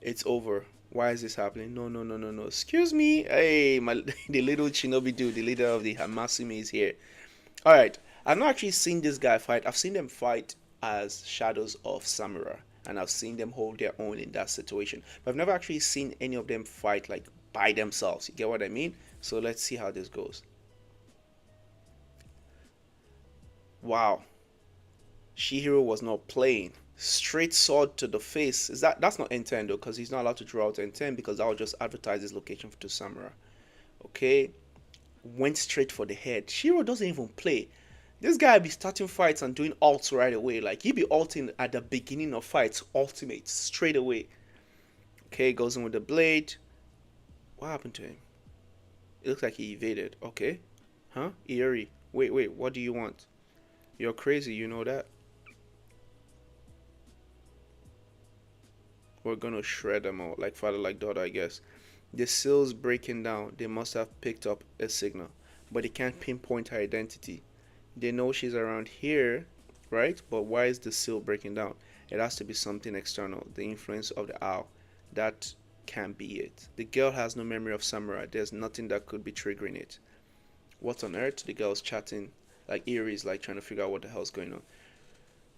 It's over. Why is this happening? No, no, no, no, no. Excuse me. Hey, the little shinobi dude, the leader of the Hamasumi is here. Alright, I've not actually seen this guy fight. I've seen them fight as shadows of samurai, and I've seen them hold their own in that situation. But I've never actually seen any of them fight like by themselves. You get what I mean? So let's see how this goes. Wow. Shihiro was not playing. Straight sword to the face. That's not N10 though, because he's not allowed to draw out N10 because that will just advertise his location to samurai. Okay. Went straight for the head. Shiro doesn't even play. This guy be starting fights and doing ults right away. Like he be ulting at the beginning of fights, ultimate straight away. Okay, goes in with the blade. What happened to him? It looks like he evaded. Okay. Huh? Iori. Wait, wait, what do you want? You're crazy, you know that? We're gonna shred them all, like father, like daughter, I guess. The seal's breaking down. They must have picked up a signal, but they can't pinpoint her identity. They know she's around here, right? But why is the seal breaking down? It has to be something external, the influence of the owl. That can't be it. The girl has no memory of samurai. There's nothing that could be triggering it. What on earth? The girl's chatting. Like Erie's like trying to figure out what the hell's going on.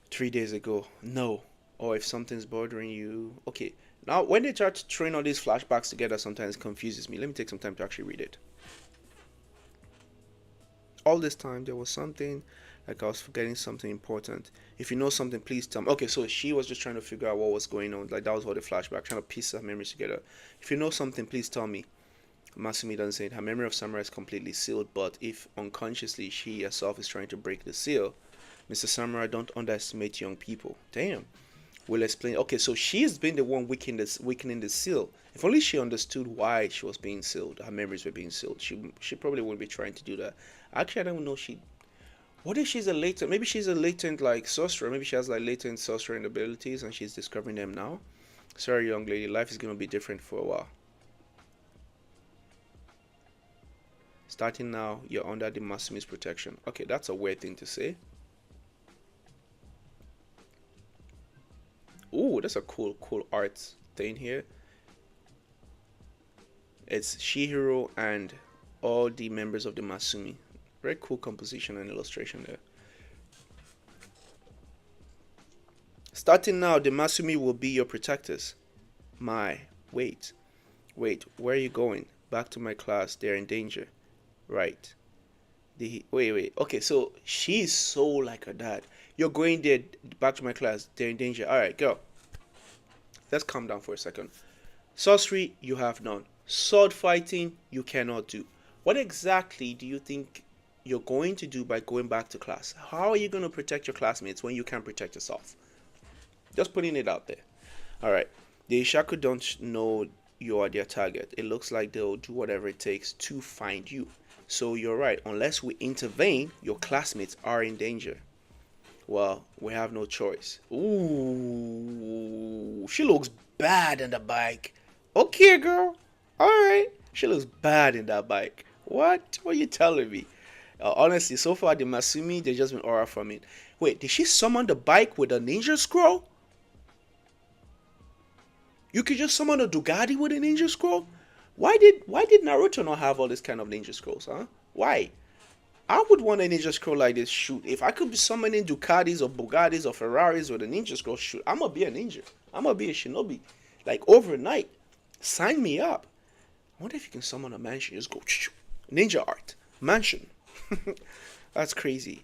3 days ago. No. Or if something's bothering you. Okay. Now, when they try to train all these flashbacks together, sometimes it confuses me. Let me take some time to actually read it. All this time, there was something, like I was forgetting something important. If you know something, please tell me. Okay, so she was just trying to figure out what was going on. Like, that was all the flashback, trying to piece her memories together. If you know something, please tell me. Masumi doesn't say it. Her memory of Samurai is completely sealed, but if unconsciously she herself is trying to break the seal, Mr. Samurai, don't underestimate young people. Damn. We'll explain. Okay, so she's been the one weakening the seal. If only she understood why she was being sealed, her memories were being sealed. She probably wouldn't be trying to do that. Actually, I don't know. What if she's a latent? Maybe she's a latent like sorcerer. Maybe she has like latent sorcering abilities and she's discovering them now. Sorry, young lady. Life is gonna be different for a while. Starting now, you're under the Masumi's protection. Okay, that's a weird thing to say. Ooh, that's a cool art thing here. It's Shihiro and all the members of the Masumi. Very cool composition and illustration there. Starting now, the Masumi will be your protectors. Wait, where are you going? Back to my class, they're in danger. Right. Wait. Okay, so she's so like her dad. You're going there, back to my class, they're in danger. Alright, go. Let's calm down for a second. Sorcery, you have none. Sword fighting, you cannot do. What exactly do you think you're going to do by going back to class? How are you going to protect your classmates when you can't protect yourself? Just putting it out there. Alright. The Ishaku don't know you are their target. It looks like they'll do whatever it takes to find you. So you're right. Unless we intervene, your classmates are in danger. Well, we have no choice. Ooh, she looks bad on the bike. Okay, girl. All right. She looks bad in that bike. What? What are you telling me? Honestly, so far the Masumi, they just been aura from it. Wait, did she summon the bike with a ninja scroll? You could just summon a Dugati with a ninja scroll? Why did Naruto not have all this kind of ninja scrolls, huh? Why? I would want a ninja scroll like this. Shoot, if I could be summoning Ducatis or Bugattis or Ferraris with a ninja scroll, shoot, I'm gonna be a ninja. I'm gonna be a shinobi. Like overnight. Sign me up. I wonder if you can summon a mansion. Just go ninja art mansion. That's crazy.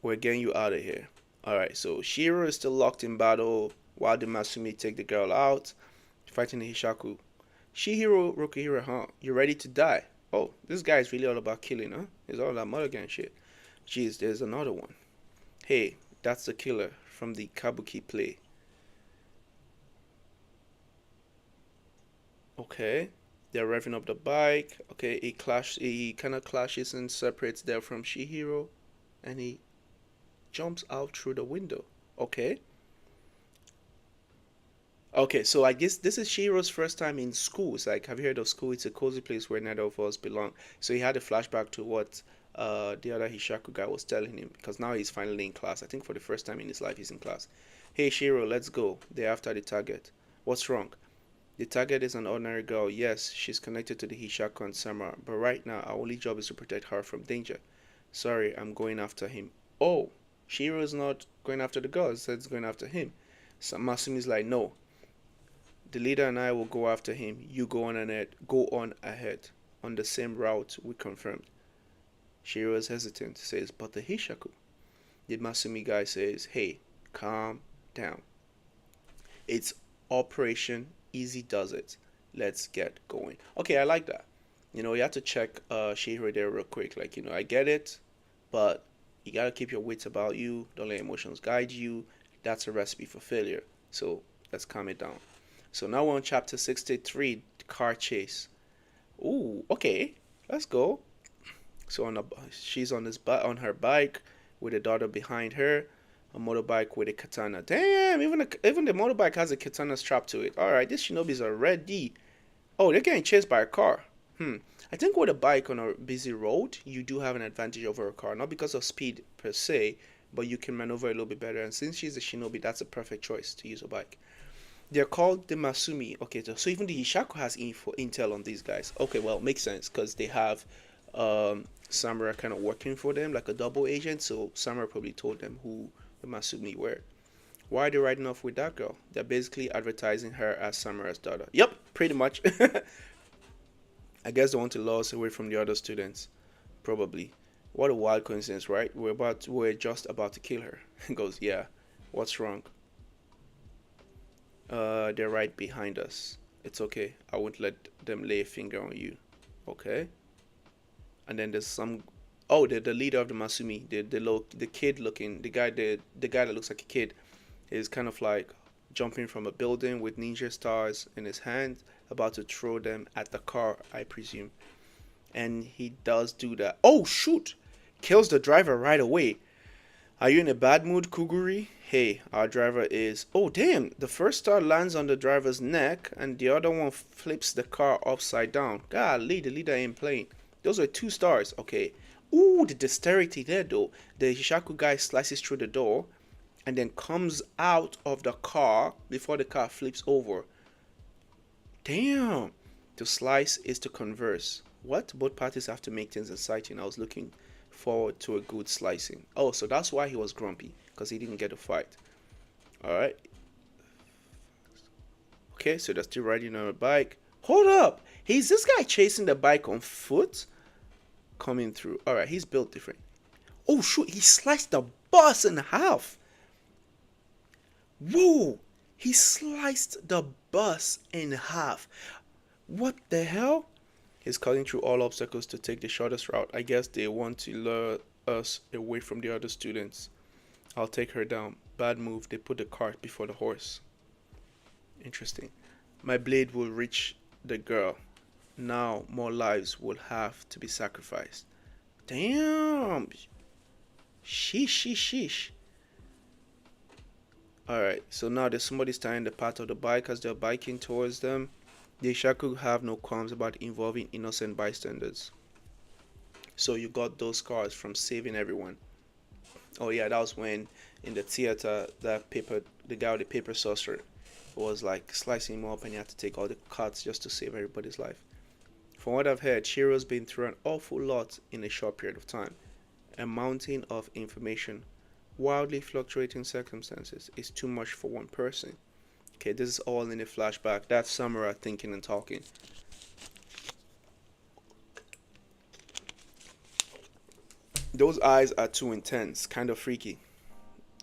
We're getting you out of here. All right. So Shiro is still locked in battle while the Masumi take the girl out, fighting the Hishaku. Shihiro Rokuhira, huh? You ready to die? Oh, this guy is really all about killing, huh? He's all that mother gang shit. Jeez, there's another one. Hey, that's the killer from the Kabuki play. Okay. They're revving up the bike. Okay, he kind of clashes and separates there from Shihiro, and he jumps out through the window. Okay. Okay, so I guess this is Shiro's first time in school. It's like, have you heard of school? It's a cozy place where neither of us belong. So he had a flashback to what the other Hishaku guy was telling him because now he's finally in class. I think for the first time in his life he's in class. Hey Shiro, let's go. They're after the target. What's wrong? The target is an ordinary girl. Yes, she's connected to the Hishaku and Samara, but right now our only job is to protect her from danger. Sorry, I'm going after him. Oh, Shiro is not going after the girl. He said it's going after him. So Masumi's like, no, the leader and I will go after him. You go on ahead. Go on ahead. On the same route we confirmed. Shiro is hesitant, says, but the Hishaku. The Masumi guy says, hey, calm down. It's Operation Easy Does It. Let's get going. Okay, I like that. You have to check Shihiro there real quick. Like, I get it, but you gotta keep your wits about you. Don't let emotions guide you. That's a recipe for failure. So let's calm it down. So now we're on chapter 63, the car chase. Ooh, okay, let's go. So she's on her bike with a daughter behind her, a motorbike with a katana. Damn, even the motorbike has a katana strapped to it. All right, this shinobi's already. Oh, they're getting chased by a car. I think with a bike on a busy road, you do have an advantage over a car, not because of speed per se, but you can maneuver a little bit better. And since she's a shinobi, that's a perfect choice to use a bike. They're called the Masumi. Okay, so even the Hishaku has intel on these guys. Okay, well, makes sense because they have Samura kind of working for them like a double agent. So Samura probably told them who the Masumi were. Why are they riding off with that girl? They're basically advertising her as Samura's daughter. Yep, pretty much. I guess they want to lure us away from the other students. Probably. What a wild coincidence, right? We're just about to kill her. He goes, yeah. What's wrong? They're right behind us. It's okay. I won't let them lay a finger on you. Okay. And then there's some. Oh, the leader of the Masumi, the kid looking, the guy that looks like a kid, is kind of like jumping from a building with ninja stars in his hand, about to throw them at the car, I presume. And he does do that. Oh shoot! Kills the driver right away. Are you in a bad mood, Kuguri? Hey, our driver is. Oh, damn! The first star lands on the driver's neck, and the other one flips the car upside down. Golly, the leader ain't playing. Those are 2 stars. Okay. Ooh, the dexterity there, though. The Hishaku guy slices through the door and then comes out of the car before the car flips over. Damn! To slice is to converse. What? Both parties have to make things exciting. I was looking forward to a good slicing. Oh, so that's why he was grumpy, because he didn't get a fight. Alright. Okay, so they're still riding on a bike. Hold up! Is this guy chasing the bike on foot? Coming through. Alright, he's built different. Oh shoot, he sliced the bus in half. Whoa! He sliced the bus in half. What the hell? He's cutting through all obstacles to take the shortest route. I guess they want to lure us away from the other students. I'll take her down. Bad move. They put the cart before the horse. Interesting. My blade will reach the girl. Now more lives will have to be sacrificed. Damn. Sheesh, sheesh, sheesh. Alright, so now there's somebody standing in the path of the bike as they're biking towards them. The Shaku have no qualms about involving innocent bystanders. So you got those scars from saving everyone. Oh yeah, that was when in the theater the guy with the paper saucer was like slicing him up, and he had to take all the cuts just to save everybody's life. From what I've heard, Shiro's been through an awful lot in a short period of time. A mountain of information, wildly fluctuating circumstances is too much for one person. Okay, this is all in a flashback. That's Samura thinking and talking. Those eyes are too intense, kind of freaky.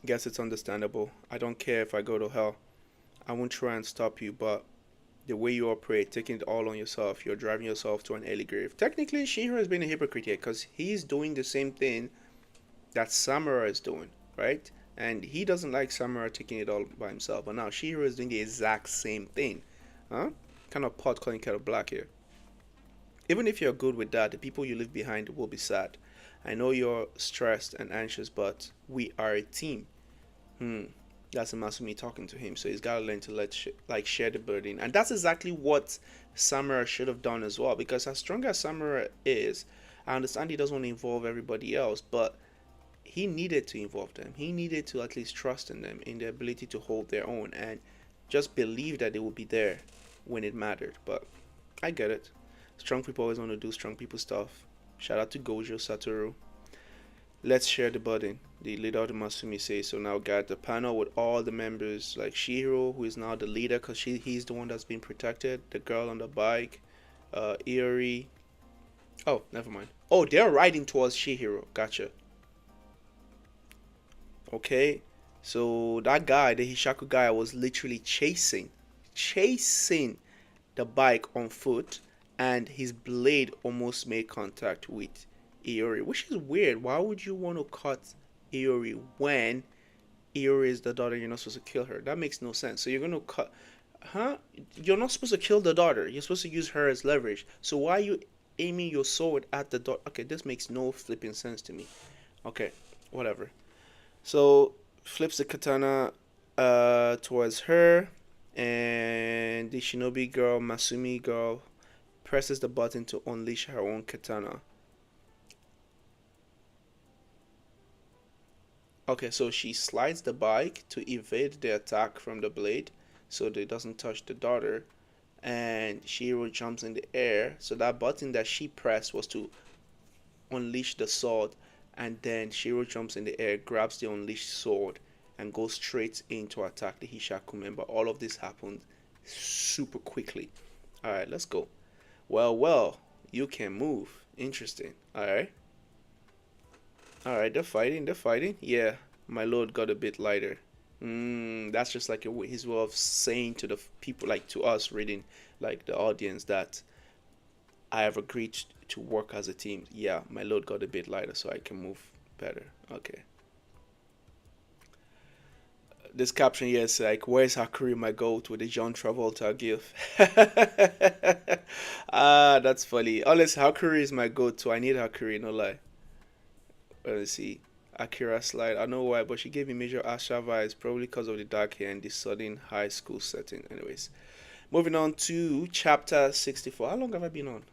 Guess it's understandable. I don't care if I go to hell. I won't try and stop you, but the way you operate, taking it all on yourself, you're driving yourself to an early grave. Technically, Shihiro has been a hypocrite here because he's doing the same thing that Samura is doing, right? And he doesn't like Samura taking it all by himself. But now Shihiro is doing the exact same thing. Huh? Kind of pot calling kettle black here. Even if you're good with that, the people you leave behind will be sad. I know you're stressed and anxious, but we are a team. Hmm. That's Masumi talking to him, so he's gotta learn to like share the burden, and that's exactly what Samura should have done as well. Because as strong as Samura is, I understand he doesn't want to involve everybody else, but he needed to involve them. He needed to at least trust in them, in their ability to hold their own, and just believe that they would be there when it mattered. But I get it. Strong people always want to do strong people stuff. Shout out to Gojo Satoru. Let's share the burden. The leader of the Masumi says so. Now got the panel with all the members, like Shihiro, who is now the leader because he's the one that's being protected. The girl on the bike, Iori. Oh, never mind. Oh, they're riding towards Shihiro. Gotcha. Okay, so that guy, the Hishaku guy, was literally chasing the bike on foot, and his blade almost made contact with Iori, which is weird. Why would you want to cut Iori when Iori is the daughter? You're not supposed to kill her. That makes no sense. So you're gonna cut, huh? You're not supposed to kill the daughter. You're supposed to use her as leverage. So why are you aiming your sword at the daughter? Okay, this makes no flipping sense to me. Okay, whatever. So flips the katana towards her, and the shinobi girl, Masumi girl, presses the button to unleash her own katana. Okay, so she slides the bike to evade the attack from the blade so that it doesn't touch the daughter. And Shiro jumps in the air. So that button that she pressed was to unleash the sword. And then Shiro jumps in the air, grabs the unleashed sword, and goes straight in to attack the Hishaku member. All of this happened super quickly. Alright, let's go. Well, you can move. Interesting. Alright. Alright, they're fighting. Yeah, my load got a bit lighter. That's just like his way of saying to the people, like to us reading, like the audience, that I have agreed to work as a team. Yeah, my load got a bit lighter so I can move better. Okay. This caption here is like, where's Hakuri, my goat, with the John Travolta gif? Ah, that's funny. Honestly, Hakuri is my goat too. I need Hakuri, no lie. Let's see. Akira slide. I know why, but she gave me major Asha vibes, probably because of the dark hair and the sudden high school setting. Anyways, moving on to chapter 64. How long have I been on?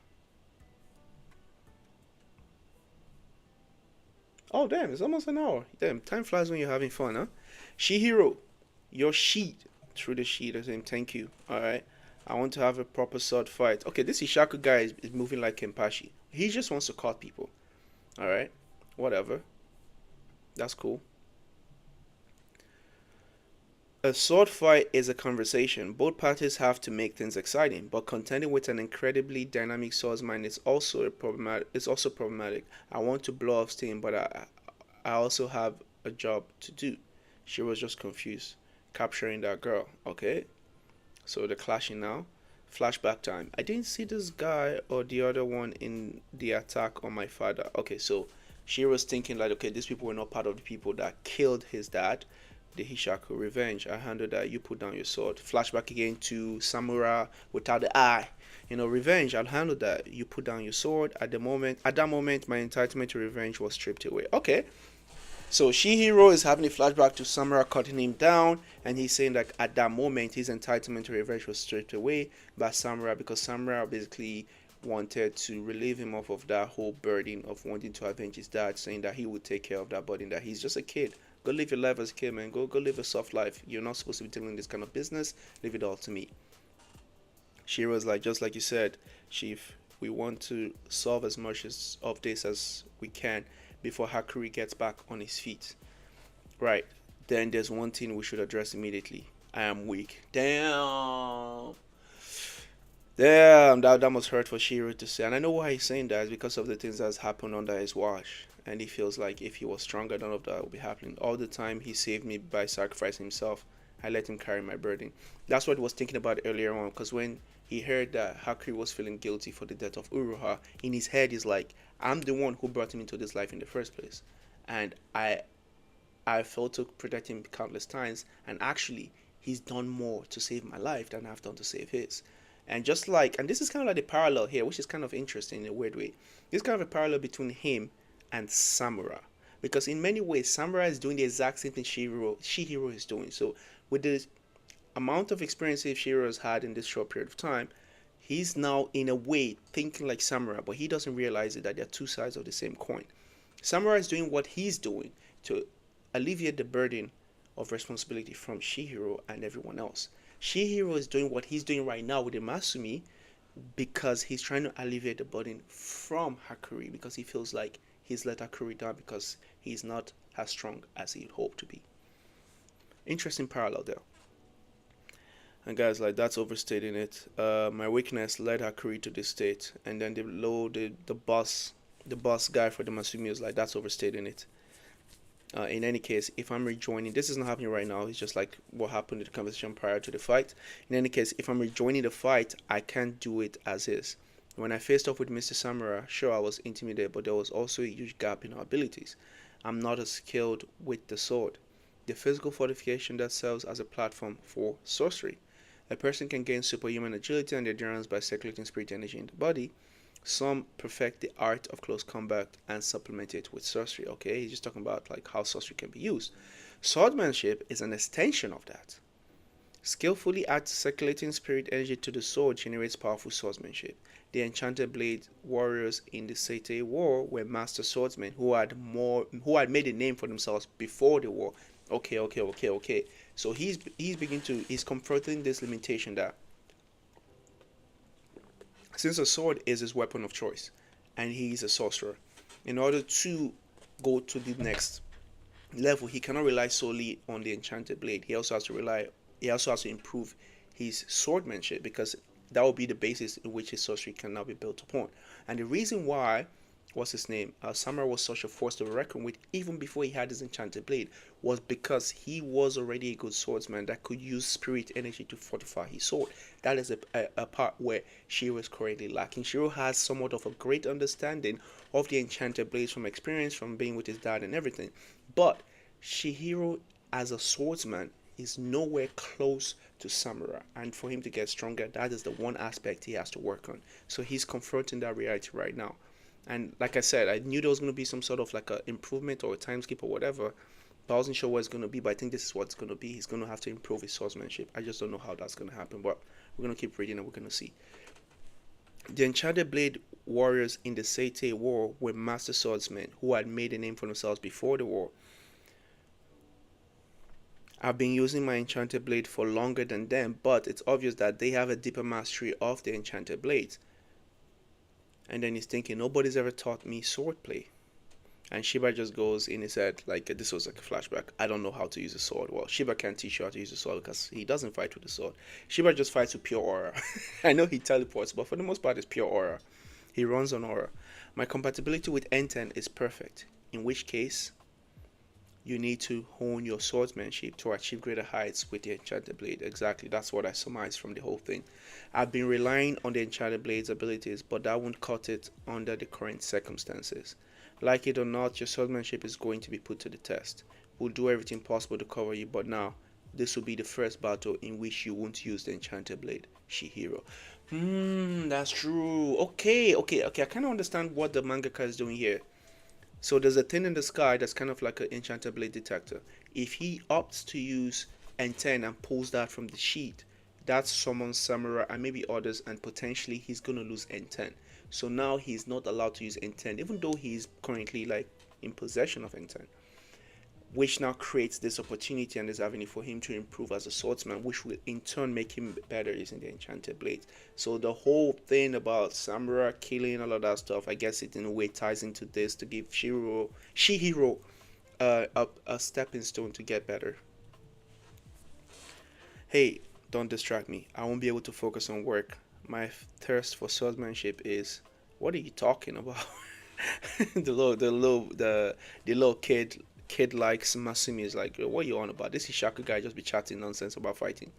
Oh, damn, it's almost an hour. Damn, time flies when you're having fun, huh? Shihiro, your sheet. Through the sheet, I saying thank you. Alright. I want to have a proper sword fight. Okay, this Ishaku guy is moving like Kenpachi. He just wants to cut people. Alright. Whatever. That's cool. A sword fight is a conversation. Both parties have to make things exciting, but contending with an incredibly dynamic swordsman is also a problematic. It's also problematic. I want to blow off steam, but I also have a job to do. She was just confused. Capturing that girl. Okay. So they're clashing now. Flashback time. I didn't see this guy or the other one in the attack on my father. Okay, so she was thinking like, okay, these people were not part of the people that killed his dad. The Hishaku revenge. I handled that. You put down your sword. Flashback again to Samura without the eye. Revenge. I'll handle that. You put down your sword. At that moment, my entitlement to revenge was stripped away. Okay. So Shihiro is having a flashback to Samura cutting him down, and he's saying that at that moment his entitlement to revenge was stripped away by Samura because Samura basically wanted to relieve him of that whole burden of wanting to avenge his dad, saying that he would take care of that burden, that he's just a kid. Go live your life as a kid, man. Go live a soft life. You're not supposed to be dealing this kind of business. Leave it all to me. Shiro's like, just like you said, Chief, we want to solve as much of this as we can before Hakuri gets back on his feet. Right. Then there's one thing we should address immediately. I am weak. Damn. Damn, that must hurt for Shiro to say. And I know why he's saying that is because of the things that's happened under his watch. And he feels like if he was stronger, none of that would be happening. All the time he saved me by sacrificing himself. I let him carry my burden. That's what he was thinking about earlier on. Because when he heard that Hakuri was feeling guilty for the death of Uruha, in his head he's like, I'm the one who brought him into this life in the first place. And I failed to protect him countless times. And actually, he's done more to save my life than I've done to save his. And just like, and this is kind of like the parallel here, which is kind of interesting in a weird way. This is kind of a parallel between him and Samura. Because in many ways, Samura is doing the exact same thing Shihiro is doing. So with the amount of experience Shihiro has had in this short period of time, he's now in a way thinking like Samura, but he doesn't realize it that they're two sides of the same coin. Samura is doing what he's doing to alleviate the burden of responsibility from Shihiro and everyone else. Shihiro is doing what he's doing right now with the Masumi because he's trying to alleviate the burden from Hakuri because he feels like he's let Hakuri down because he's not as strong as he'd hoped to be. Interesting parallel there. And guys, like that's overstating it. My weakness led Hakuri to this state, and then the boss guy for the Masumi is like that's overstating it. In any case, if I'm rejoining, this is not happening right now. It's just like what happened in the conversation prior to the fight. In any case, if I'm rejoining the fight, I can't do it as is. When I faced off with Mr. Samura, sure I was intimidated, but there was also a huge gap in our abilities. I'm not as skilled with the sword, the physical fortification that serves as a platform for sorcery. A person can gain superhuman agility and endurance by circulating spirit energy in the body. Some perfect the art of close combat and supplement it with sorcery. Okay, he's just talking about like how sorcery can be used. Swordsmanship is an extension of that. Skillfully add circulating spirit energy to the sword generates powerful swordsmanship. The enchanted blade warriors in the Seitei War were master swordsmen who had made a name for themselves before the war. Okay. So he's confronting this limitation that since a sword is his weapon of choice and he's a sorcerer, in order to go to the next level, he cannot rely solely on the enchanted blade. He also has to improve his swordsmanship because that will be the basis in which his sorcery can now be built upon. And the reason why what's his name, Samura was such a force to reckon with even before he had his enchanted blade was because he was already a good swordsman that could use spirit energy to fortify his sword. That is a part where Shiro is currently lacking. Shiro has somewhat of a great understanding of the enchanted blades from experience, from being with his dad and everything. But Shihiro as a swordsman is nowhere close to Samura, and for him to get stronger, that is the one aspect he has to work on. So he's confronting that reality right now. And like I said, I knew there was going to be some sort of like a improvement or a time skip or whatever, but I wasn't sure what it's going to be. But I think this is what it's going to be. He's going to have to improve his swordsmanship. I just don't know how that's going to happen, but we're going to keep reading and we're going to see. The Enchanted Blade warriors in the Seitei War were master swordsmen who had made a name for themselves before the war. I've been using my Enchanted Blade for longer than them, but it's obvious that they have a deeper mastery of the Enchanted Blades. And then he's thinking, nobody's ever taught me swordplay. And Shiba just goes in his head, like this was like a flashback. I don't know how to use a sword. Well, Shiba can't teach you how to use a sword because he doesn't fight with a sword. Shiba just fights with pure aura. I know he teleports, but for the most part, it's pure aura. He runs on aura. My compatibility with Enten is perfect, in which case you need to hone your swordsmanship to achieve greater heights with the Enchanted Blade. Exactly, that's what I surmised from the whole thing. I've been relying on the Enchanted Blade's abilities, but that won't cut it under the current circumstances. Like it or not, your swordsmanship is going to be put to the test. We'll do everything possible to cover you, but now, this will be the first battle in which you won't use the Enchanted Blade, Shihiro. That's true. Okay. I kind of understand what the mangaka is doing here. So there's a thing in the sky that's kind of like an enchanted blade detector. If he opts to use N10 and pulls that from the sheet, that's summons samurai and maybe others, and potentially he's gonna lose N10. So now he's not allowed to use N10, even though he's currently like in possession of N10, which now creates this opportunity and this avenue for him to improve as a swordsman, which will in turn make him better using the enchanted blades. So the whole thing about samurai killing, all of that stuff, I guess it in a way ties into this to give Shihiro a stepping stone to get better. Hey, don't distract me. I won't be able to focus on work. My thirst for swordsmanship is. What are you talking about? The little kid likes Masumi is like, what are you on about? This Ishaku guy just be chatting nonsense about fighting.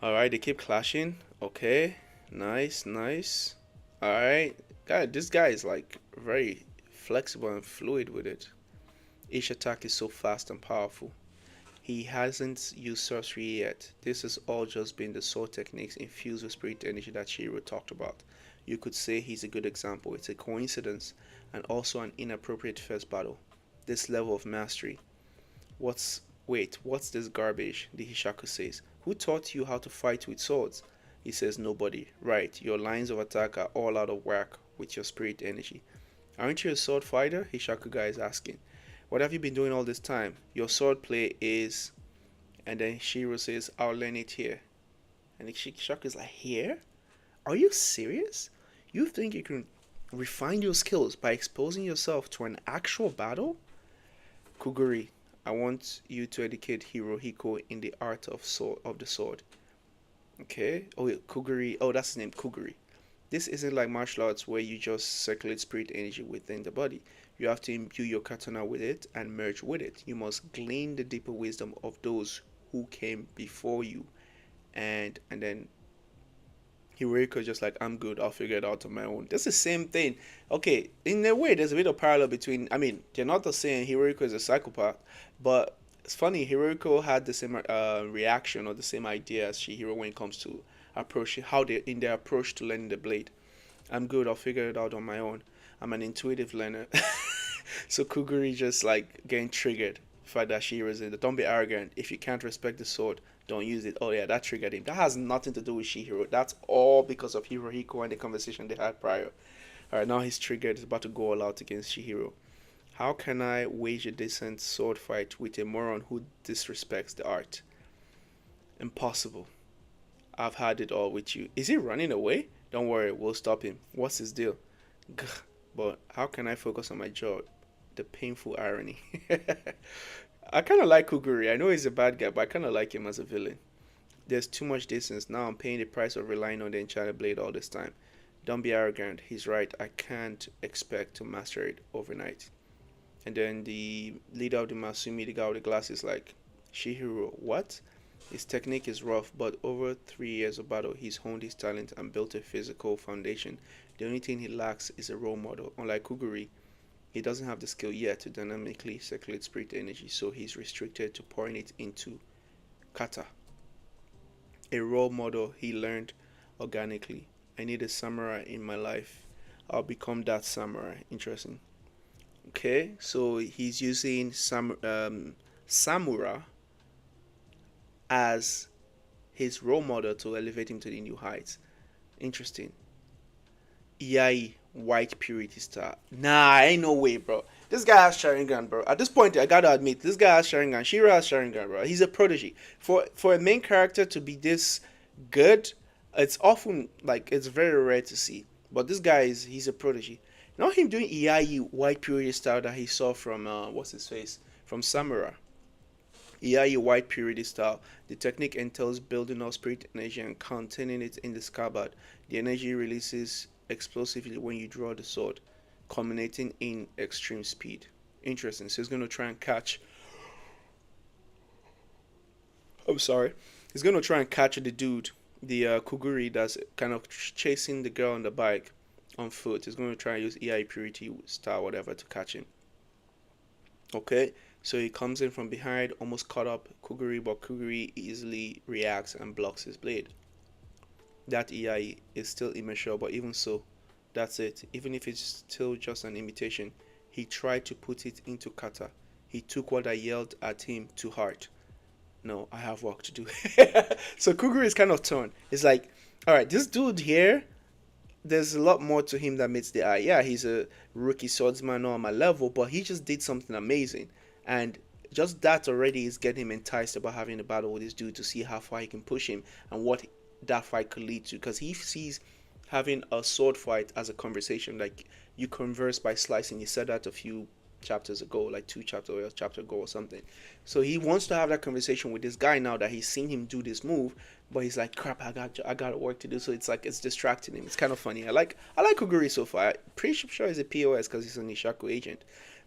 All right, they keep clashing. Okay, nice, nice. All right, this guy is like very flexible and fluid with it. Each attack is so fast and powerful. He hasn't used sorcery yet. This has all just been the sword techniques infused with spirit energy that Shiro talked about. You could say he's a good example. It's a coincidence and also an inappropriate first battle. This level of mastery. What's this garbage? The Hishaku says. Who taught you how to fight with swords? He says nobody. Right, your lines of attack are all out of whack with your spirit energy. Aren't you a sword fighter? Hishaku guy is asking. What have you been doing all this time? Your sword play is. And then Shiro says, I'll learn it here. And Hishaku is like, here? Are you serious? You think you can refine your skills by exposing yourself to an actual battle? Kuguri, I want you to educate Hirohiko in the art of the sword. Okay? Oh, yeah, Kuguri. Oh, that's his name, Kuguri. This isn't like martial arts where you just circulate spirit energy within the body. You have to imbue your katana with it and merge with it. You must glean the deeper wisdom of those who came before you. And then Hiriko just like, I'm good, I'll figure it out on my own. That's the same thing. Okay, in a way, there's a bit of parallel between. I mean, they're not the same. Hiriko is a psychopath, but it's funny. Hiriko had the same reaction or the same idea as Shihiro when it comes to approach how they in their approach to learning the blade. I'm good. I'll figure it out on my own. I'm an intuitive learner. So Kuguri just like getting triggered. For that Shihiro's in. Don't be arrogant. If you can't respect the sword, don't use it. Oh yeah, that triggered him. That has nothing to do with Shihiro. That's all because of Hirohiko and the conversation they had prior. Alright, now he's triggered. He's about to go all out against Shihiro. How can I wage a decent sword fight with a moron who disrespects the art? Impossible. I've had it all with you. Is he running away? Don't worry, we'll stop him. What's his deal? Gah. But how can I focus on my job? The painful irony. I kind of like Kuguri. I know he's a bad guy, but I kind of like him as a villain. There's too much distance. Now I'm paying the price of relying on the enchanted blade all this time. Don't be arrogant. He's right. I can't expect to master it overnight. And then the leader of the Masumi, the guy with the glasses, like, Shihiro, what? His technique is rough, but over 3 years of battle, he's honed his talent and built a physical foundation. The only thing he lacks is a role model. Unlike Kuguri, he doesn't have the skill yet to dynamically circulate spirit energy, so he's restricted to pouring it into kata. A role model he learned organically. I need a samurai in my life. I'll become that samurai. Interesting. Okay, so he's using Samura as his role model to elevate him to the new heights. Interesting. Iai, white purity star. Nah, ain't no way, bro. This guy has Sharingan, bro. At this point, I gotta admit, this guy has Sharingan. Shira has Sharingan, bro. He's a prodigy. For a main character to be this good, it's often like it's very rare to see. But this guy he's a prodigy. Not him doing Iai white purity style that he saw from what's his face from Samura. Iai white purity style. The technique entails building up spirit energy and containing it in the scabbard. The energy releases explosively when you draw the sword, culminating in extreme speed. Interesting. So he's gonna try and catch. I'm sorry. He's gonna try and catch the dude, the Kuguri that's kind of chasing the girl on the bike on foot. He's gonna try and use EI purity style whatever to catch him. Okay. So he comes in from behind, almost caught up Kuguri, but Kuguri easily reacts and blocks his blade. That EI is still immature, but even so, That's it. Even if it's still just an imitation, he tried to put it into kata. He took what I yelled at him to heart. No, I have work to do. So Kuguri is kind of torn. It's like, all right, this dude here, there's a lot more to him that meets the eye. Yeah, he's a rookie swordsman on my level, but he just did something amazing. And just that already is getting him enticed about having a battle with this dude to see how far he can push him and what that fight could lead to. Because he sees having a sword fight as a conversation. Like, you converse by slicing. He said that a few chapters ago, like two chapters or a chapter ago or something. So he wants to have that conversation with this guy now that he's seen him do this move, but he's like, crap, I got work to do. So it's like it's distracting him. It's kind of funny. I like Kuguri so far. I'm pretty sure he's a POS because he's a Nishaku agent,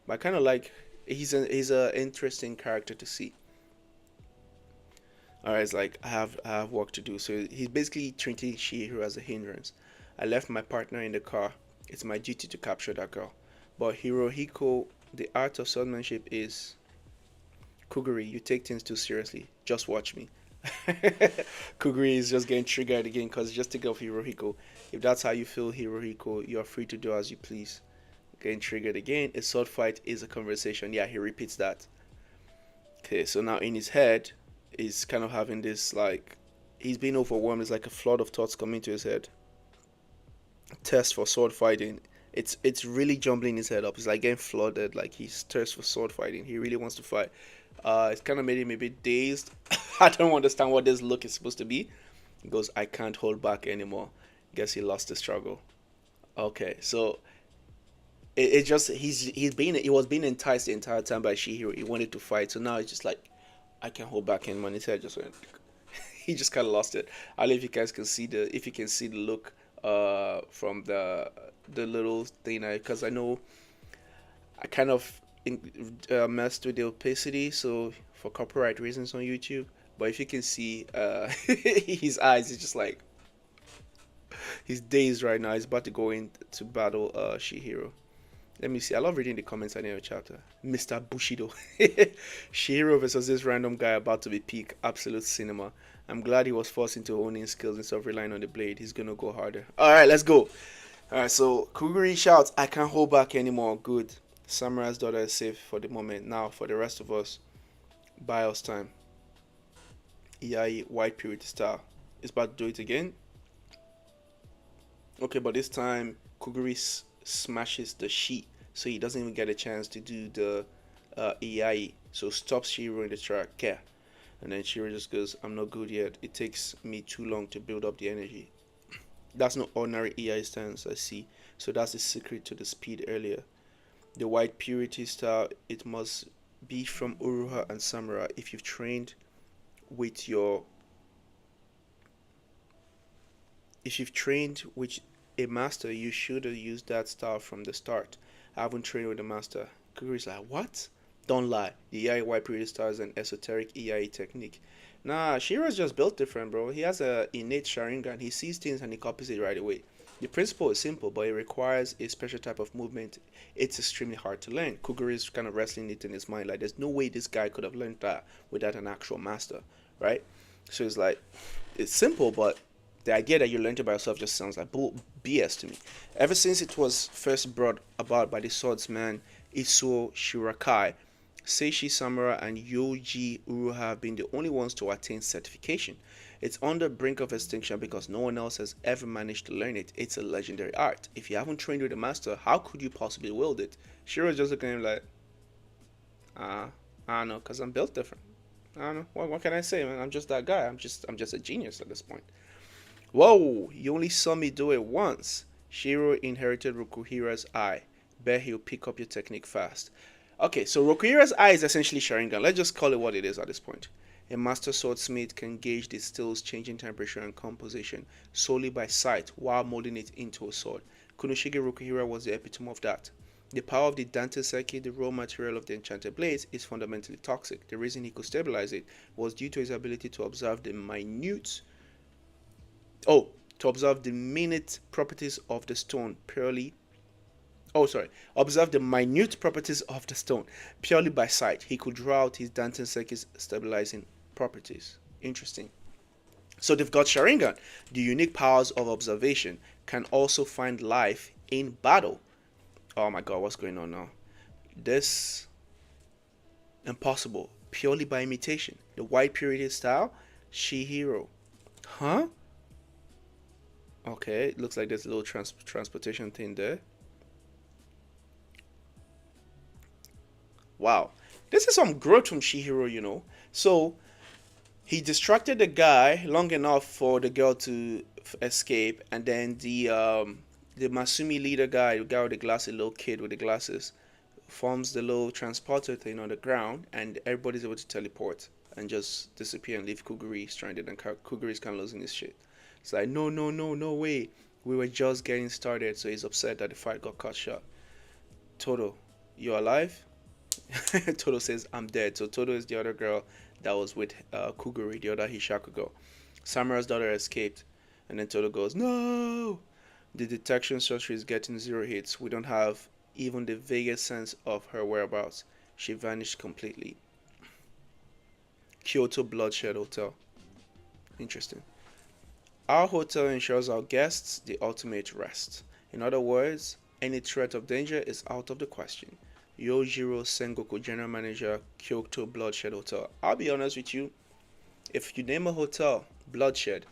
but I kind of like he's a interesting character to see. All right, it's like I have work to do. So he's basically treating Shihiro as a hindrance. I left my partner in the car. It's my duty to capture that girl. But Hirohiko, the art of swordsmanship is Kuguri. You take things too seriously. Just watch me. Kuguri is just getting triggered again because just think of Hirohiko. If that's how you feel, Hirohiko, you are free to do as you please. Getting triggered again. A sword fight is a conversation. Yeah, he repeats that. Okay, so now in his head, he's kind of having this like he's being overwhelmed. It's like a flood of thoughts coming to his head. Test for sword fighting. It's really jumbling his head up. It's like getting flooded. Like he's thirst for sword fighting. He really wants to fight. It's kind of made him a bit dazed. I don't understand what this look is supposed to be. He goes, I can't hold back anymore. Guess he lost the struggle. Okay, so it just he was being enticed the entire time by Shihiro. He wanted to fight, so now it's just like I can't hold back anymore. And his head just went. He just kind of lost it. I don't know if you guys can see the look from the little thing, because I know I kind of messed with the opacity, so for copyright reasons on YouTube. But if you can see his eyes, it's just like he's dazed right now. He's about to go in to battle Shihiro. Let me see. I love reading the comments at the end of the chapter. Mr. Bushido. Shihiro versus this random guy about to be peak absolute cinema. I'm glad he was forced into owning skills instead of relying on the blade. He's gonna go harder. Alright, let's go. Alright, so Kuguri shouts, I can't hold back anymore. Good. Samurai's daughter is safe for the moment. Now, for the rest of us, buy us time. Iai, white purity style. It's about to do it again. Okay, but this time, Kuguri smashes the sheet, so he doesn't even get a chance to do the Iai. So stops Shiro in the track. Yeah. And then Shiro just goes, I'm not good yet. It takes me too long to build up the energy. That's no ordinary Iai stance, I see. So that's the secret to the speed earlier. The white purity style, it must be from Uruha and Samurai. If you've trained with your if you've trained with a master, you should have used that style from the start. I haven't trained with a master. Kuguri's like, what? Don't lie. The EI white purity style is an esoteric EI technique. Nah, Shiro's just built different, bro. He has a innate Sharingan. He sees things and he copies it right away. The principle is simple, but it requires a special type of movement. It's extremely hard to learn. Kuguri is kind of wrestling it in his mind. Like, there's no way this guy could have learned that without an actual master, right? So it's like, it's simple, but the idea that you learned it by yourself just sounds like BS to me. Ever since it was first brought about by the swordsman Isuo Shirakai, Seishi Samura and Yoji Uruha have been the only ones to attain certification. It's on the brink of extinction because no one else has ever managed to learn it. It's a legendary art. If you haven't trained with a master, how could you possibly wield it? Shiro's just looking at him like, I don't know, because I'm built different. I don't know. What can I say, man? I'm just that guy. I'm just a genius at this point. Whoa, you only saw me do it once. Shiro inherited Rokuhira's eye. Bet he'll pick up your technique fast. Okay, so Rokuhira's eye is essentially Sharingan. Let's just call it what it is at this point. A master swordsmith can gauge the steel's changing temperature and composition solely by sight while molding it into a sword. Kunoshige Rokuhira was the epitome of that. The power of the Dante Seki, the raw material of the enchanted blades, is fundamentally toxic. The reason he could stabilize it was due to his ability to observe the minute properties of the stone observe the minute properties of the stone purely by sight. He could draw out his Danten Seki's stabilizing properties. Interesting. So they've got Sharingan. The unique powers of observation can also find life in battle. Oh my god, what's going on now? This impossible purely by imitation. The white purity style, Shihiro. Huh? Okay, it looks like there's a little transportation thing there. Wow. This is some growth from Shihiro, you know. So he distracted the guy long enough for the girl to escape, and then the Masumi leader guy, the guy with the glasses, little kid with the glasses, forms the little transporter thing on the ground, and everybody's able to teleport and just disappear and leave Kuguri stranded, and Kuguri's kind of losing his shit. It's like, no, no, no, no way. We were just getting started, so he's upset that the fight got cut short. Toto, you alive? Toto says, I'm dead. So Toto is the other girl that was with Kuguri, the other Hishaku girl. Samura's daughter escaped, and then Toto goes, no! The detection circuit is getting 0 hits. We don't have even the vaguest sense of her whereabouts. She vanished completely. Kyoto Bloodshed Hotel. Interesting. Our hotel ensures our guests the ultimate rest. In other words, any threat of danger is out of the question. Yojiro Sengoku, General Manager, Kyoto Bloodshed Hotel. I'll be honest with you, if you name a hotel Bloodshed,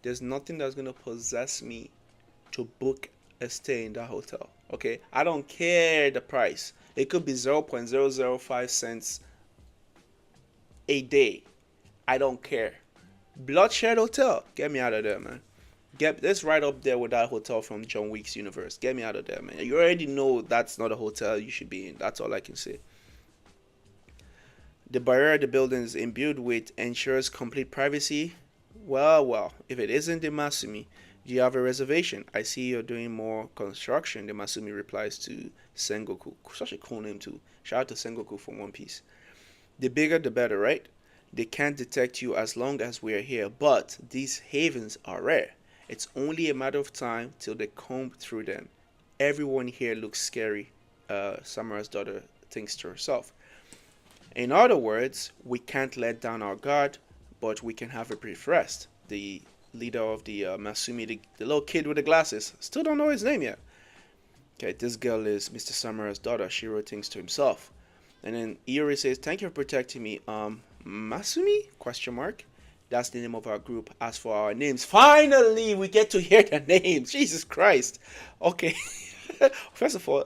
there's nothing that's going to possess me to book a stay in that hotel. Okay? I don't care the price. It could be 0.005 cents a day. I don't care. Bloodshed Hotel. Get me out of there, man. Get this right up there with that hotel from John Wick's universe. Get me out of there, man. You already know that's not a hotel you should be in. That's all I can say. The barrier the building is imbued with ensures complete privacy. Well, if it isn't the Masumi, do you have a reservation? I see you're doing more construction. The Masumi replies to Sengoku. Such a cool name too. Shout out to Sengoku from One Piece. The bigger the better, right? They can't detect you as long as we are here, but these havens are rare. It's only a matter of time till they comb through them. Everyone here looks scary, Samura's daughter thinks to herself. In other words, we can't let down our guard, but we can have a brief rest. The leader of the Masumi, the little kid with the glasses, still don't know his name yet. Okay, this girl is Mr. Samura's daughter, Shiro thinks to himself. And then Iori says, thank you for protecting me. Masumi? Question mark. That's the name of our group. As for our names, finally we get to hear the names. Jesus Christ. Okay. First of all,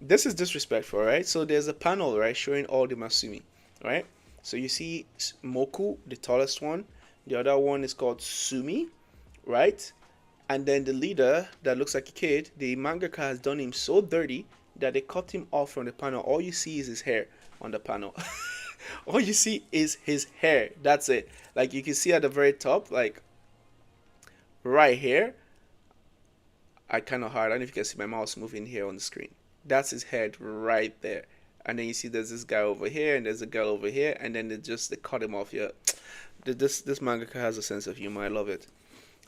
this is disrespectful, right? So there's a panel, right, showing all the Masumi, right? So you see Moku, the tallest one. The other one is called Sumi, right? And then the leader that looks like a kid, the mangaka has done him so dirty that they cut him off from the panel. All you see is his hair on the panel. All you see is his hair. That's it. Like you can see at the very top, like right here. I kind of hard. I don't know if you can see my mouse moving here on the screen. That's his head right there. And then you see there's this guy over here and there's a girl over here, and then they cut him off here. This mangaka has a sense of humor. I love it.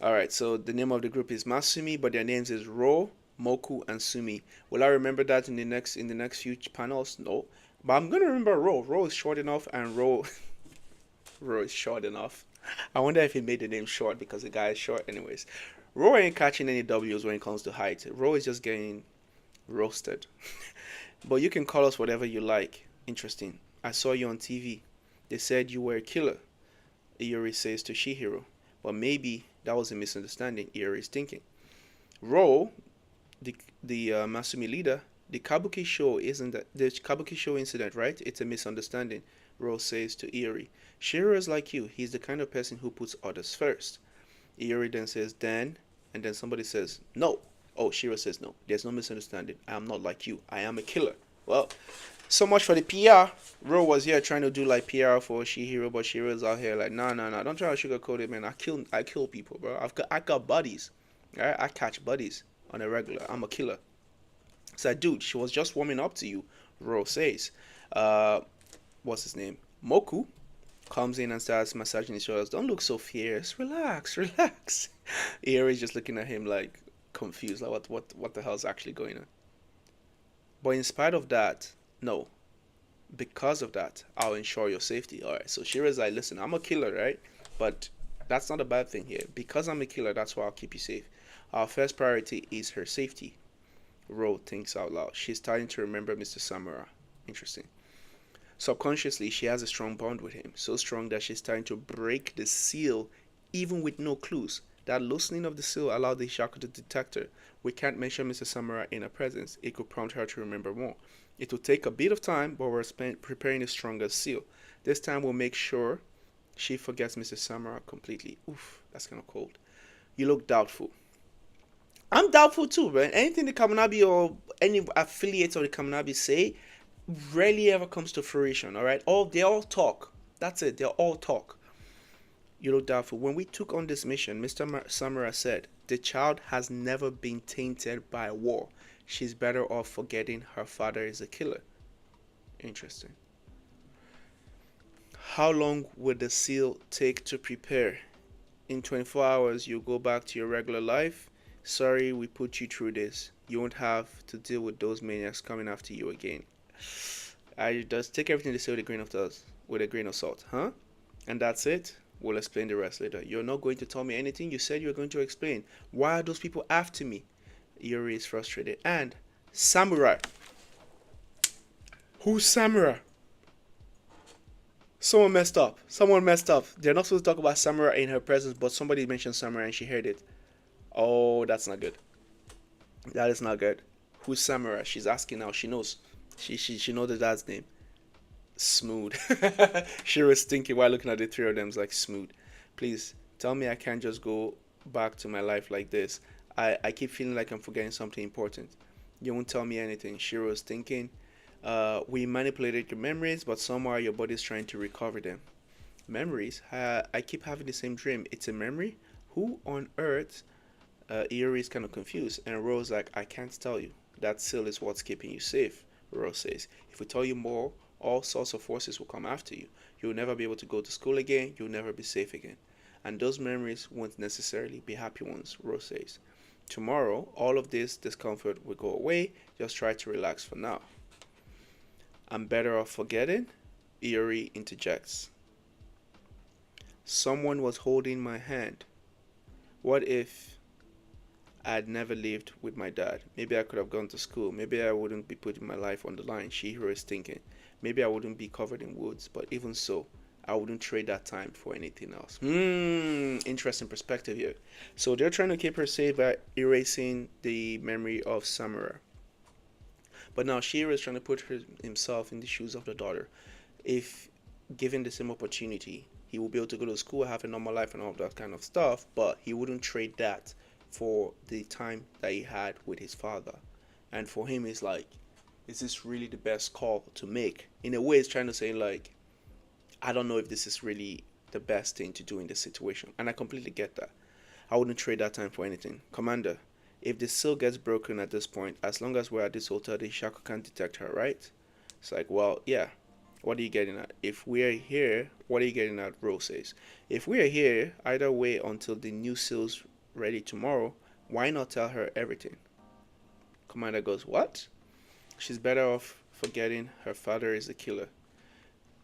All right, so the name of the group is Masumi, but their names is Ro, Moku, and Sumi. Will I remember that in the next few panels? No, but I'm gonna remember Ro. Ro is short enough, and Ro is short enough. I wonder if he made the name short because the guy is short. Anyways, Ro ain't catching any W's when it comes to height. Ro is just getting roasted. But you can call us whatever you like. Interesting. I saw you on TV. They said you were a killer, Iori says to Shihiro. But maybe that was a misunderstanding, Iori is thinking. Ro, the Masumi leader, the Kabuki show isn't that the Kabuki show incident, right? It's a misunderstanding, Ro says to Iori. Shihiro is like you. He's the kind of person who puts others first. Iori then says, then, and then somebody says, no. Oh, Shihiro says, no, there's no misunderstanding. I am not like you. I am a killer. Well, so much for the PR. Ro was here trying to do like PR for Shihiro, but Shihiro's out here like, nah, don't try to sugarcoat it, man. I kill people, bro. I got buddies. Alright, I catch buddies on a regular. I'm a killer. It's like, dude, she was just warming up to you, Ro says. What's his name? Moku comes in and starts massaging his shoulders. Don't look so fierce. Relax. Iori's just looking at him like confused, like what the hell's actually going on. But in spite of that, no. Because of that, I'll ensure your safety. Alright, so Shira's like, listen, I'm a killer, right? But That's not a bad thing here. Because I'm a killer, that's why I'll keep you safe. Our first priority is her safety. Ro thinks out loud. She's starting to remember Mr. Samura. Interesting. Subconsciously, she has a strong bond with him, so strong that she's starting to break the seal even with no clues. That loosening of the seal allowed the Shaku to detect her. We can't mention Mr. Samura in her presence. It could prompt her to remember more. It will take a bit of time, but we're preparing a stronger seal. This time we'll make sure she forgets Mr. Samura completely. Oof, that's kind of cold. You look doubtful. I'm doubtful too, man. Anything the Kamunabi or any affiliates of the Kamunabi say rarely ever comes to fruition, alright? They all talk. That's it, they all talk. You look doubtful. When we took on this mission, Mr. Samura said, the child has never been tainted by war. She's better off forgetting her father is a killer. Interesting. How long would the seal take to prepare? In 24 hours, you'll go back to your regular life. Sorry we put you through this. You won't have to deal with those maniacs coming after you again. I just take everything they say with a grain of salt, huh? And that's it. We'll explain the rest later. You're not going to tell me anything you said you were going to explain. Why are those people after me? Yuri is frustrated. And Samurai. Who's Samurai? Someone messed up. Someone messed up. They're not supposed to talk about Samurai in her presence, but somebody mentioned Samurai and she heard it. Oh, that's not good. That is not good. Who's Samurai? She's asking now. She knows. She knows the dad's name. Smooth. She was thinking while looking at the three of them. It's like smooth. Please tell me I can't just go back to my life like this. I keep feeling like I'm forgetting something important. You won't tell me anything. Shiro was thinking. We manipulated your memories, but somehow your body's trying to recover them. Memories? I keep having the same dream. It's a memory? Who on earth? Iori is kind of confused, and Rose like, I can't tell you. That seal is what's keeping you safe, Rose says. If we tell you more, all sorts of forces will come after you. You'll never be able to go to school again. You'll never be safe again. And those memories won't necessarily be happy ones, Rose says. Tomorrow, all of this discomfort will go away. Just try to relax for now. I'm better off forgetting, Iori interjects. Someone was holding my hand. What if I'd never lived with my dad? Maybe I could have gone to school. Maybe I wouldn't be putting my life on the line, Shihiro is thinking. Maybe I wouldn't be covered in woods, but even so, I wouldn't trade that time for anything else. Interesting perspective here. So they're trying to keep her safe by erasing the memory of Samura. But now Shihiro is trying to put himself in the shoes of the daughter. If given the same opportunity, he will be able to go to school, have a normal life and all that kind of stuff, but he wouldn't trade that for the time that he had with his father. And for him, it's like, is this really the best call to make? In a way, it's trying to say, like, I don't know if this is really the best thing to do in this situation. And I completely get that. I wouldn't trade that time for anything. Commander, if the seal gets broken at this point, as long as we're at this hotel, the Shaku can't detect her, right? It's like, well, yeah. What are you getting at? If we're here, what are you getting at? Rose says. If we're here, either way until the new seal's ready tomorrow, why not tell her everything? Commander goes, what? She's better off forgetting her father is a killer.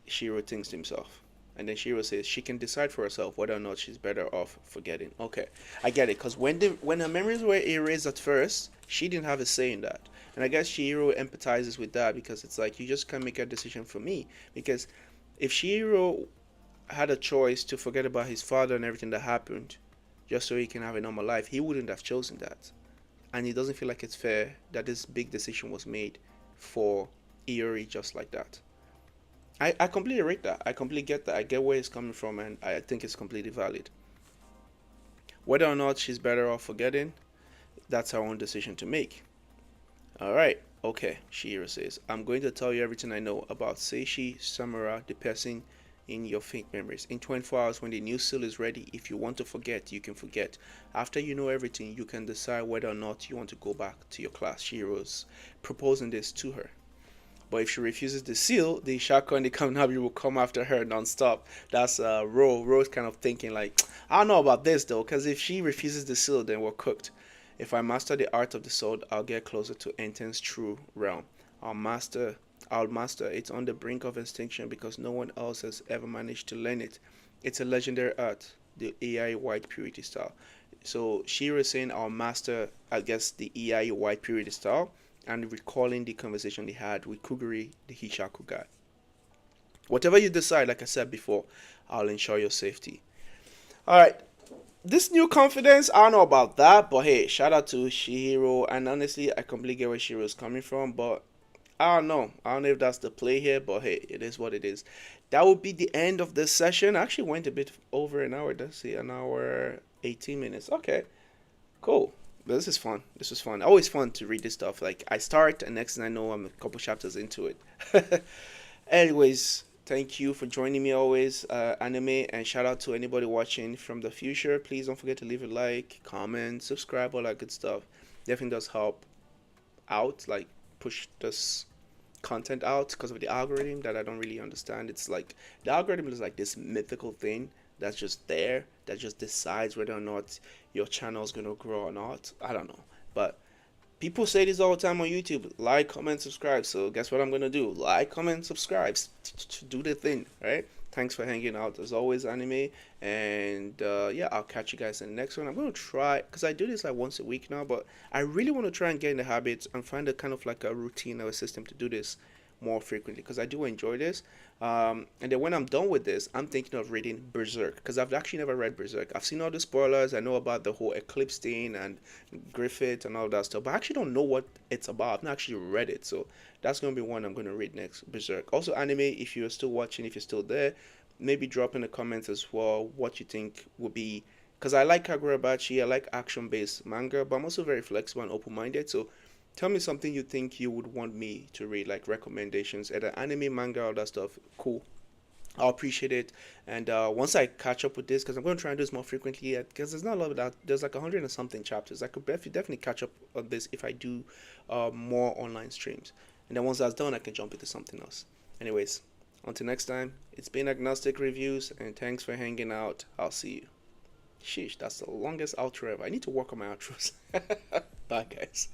Shiro thinks to himself. And then Shiro says she can decide for herself whether or not she's better off forgetting. Okay, I get it. Because when her memories were erased at first, she didn't have a say in that. And I guess Shiro empathizes with that because it's like, you just can't make a decision for me. Because if Shiro had a choice to forget about his father and everything that happened, just so he can have a normal life, he wouldn't have chosen that. And he doesn't feel like it's fair that this big decision was made for Iori just like that. I completely rate that. I completely get that. I get where it's coming from, and I think it's completely valid. Whether or not she's better off forgetting, that's her own decision to make. Alright, okay, Shihiro says. I'm going to tell you everything I know about Seishi Samura, the person in your fake memories. In 24 hours, when the new seal is ready, if you want to forget, you can forget. After you know everything, you can decide whether or not you want to go back to your class. Shihiro's proposing this to her. But if she refuses the seal, the Shaka and the Kaminabi will come after her non-stop. That's Ro's kind of thinking like, I don't know about this though, because if she refuses the seal, then we're cooked. If I master the art of the sword, I'll get closer to Enten's true realm. I'll master it on the brink of extinction because no one else has ever managed to learn it. It's a legendary art. the AI white purity style. So Shiro is saying our master, I guess, the AI white purity style, and recalling the conversation they had with Kuguri, the Hishaku guy. Whatever you decide, like I said before, I'll ensure your safety. All right, this new confidence, I don't know about that, but hey, shout out to Shihiro. And honestly, I completely get where Shihiro's coming from, but I don't know. I don't know if that's the play here, but hey, it is what it is. That would be the end of this session. I actually went a bit over an hour. Let's see, an hour 18 minutes. Okay, cool. This is fun. This was fun. Always fun to read this stuff. Like I start, and next thing I know, I'm a couple chapters into it. Anyways, thank you for joining me always, anime, and shout out to anybody watching from the future. Please don't forget to leave a like, comment, subscribe, all that good stuff. Definitely does help out, like push this content out because of the algorithm that I don't really understand. It's like the algorithm is like this mythical thing that's just there that just decides whether or not your channel is gonna grow or not. I don't know, but people say this all the time on YouTube: like, comment, subscribe. So guess what I'm gonna do? Like, comment, subscribe, do the thing, right? Thanks for hanging out as always, anime, and yeah, I'll catch you guys in the next one. I'm gonna try because I do this like once a week now, but I really want to try and get in the habit and find a kind of like a routine or a system to do this more frequently because I do enjoy this. And then when I'm done with this, I'm thinking of reading Berserk because I've actually never read Berserk. I've seen all the spoilers. I know about the whole Eclipse thing and Griffith and all that stuff, but I actually don't know what it's about. I've not actually read it, so that's gonna be one I'm gonna read next. Berserk. Also, anime. If you're still watching, if you're still there, maybe drop in the comments as well what you think would be. Because I like Kagurabachi, I like action-based manga, but I'm also very flexible and open-minded. So tell me something you think you would want me to read, like recommendations, either anime, manga, all that stuff. Cool. I'll appreciate it. And once I catch up with this, because I'm going to try and do this more frequently, because there's not a lot of that. There's like 100 and something chapters. I could definitely catch up on this if I do more online streams. And then once that's done, I can jump into something else. Anyways, until next time, it's been Agnostic Reviews, and thanks for hanging out. I'll see you. Sheesh, that's the longest outro ever. I need to work on my outros. Bye, guys.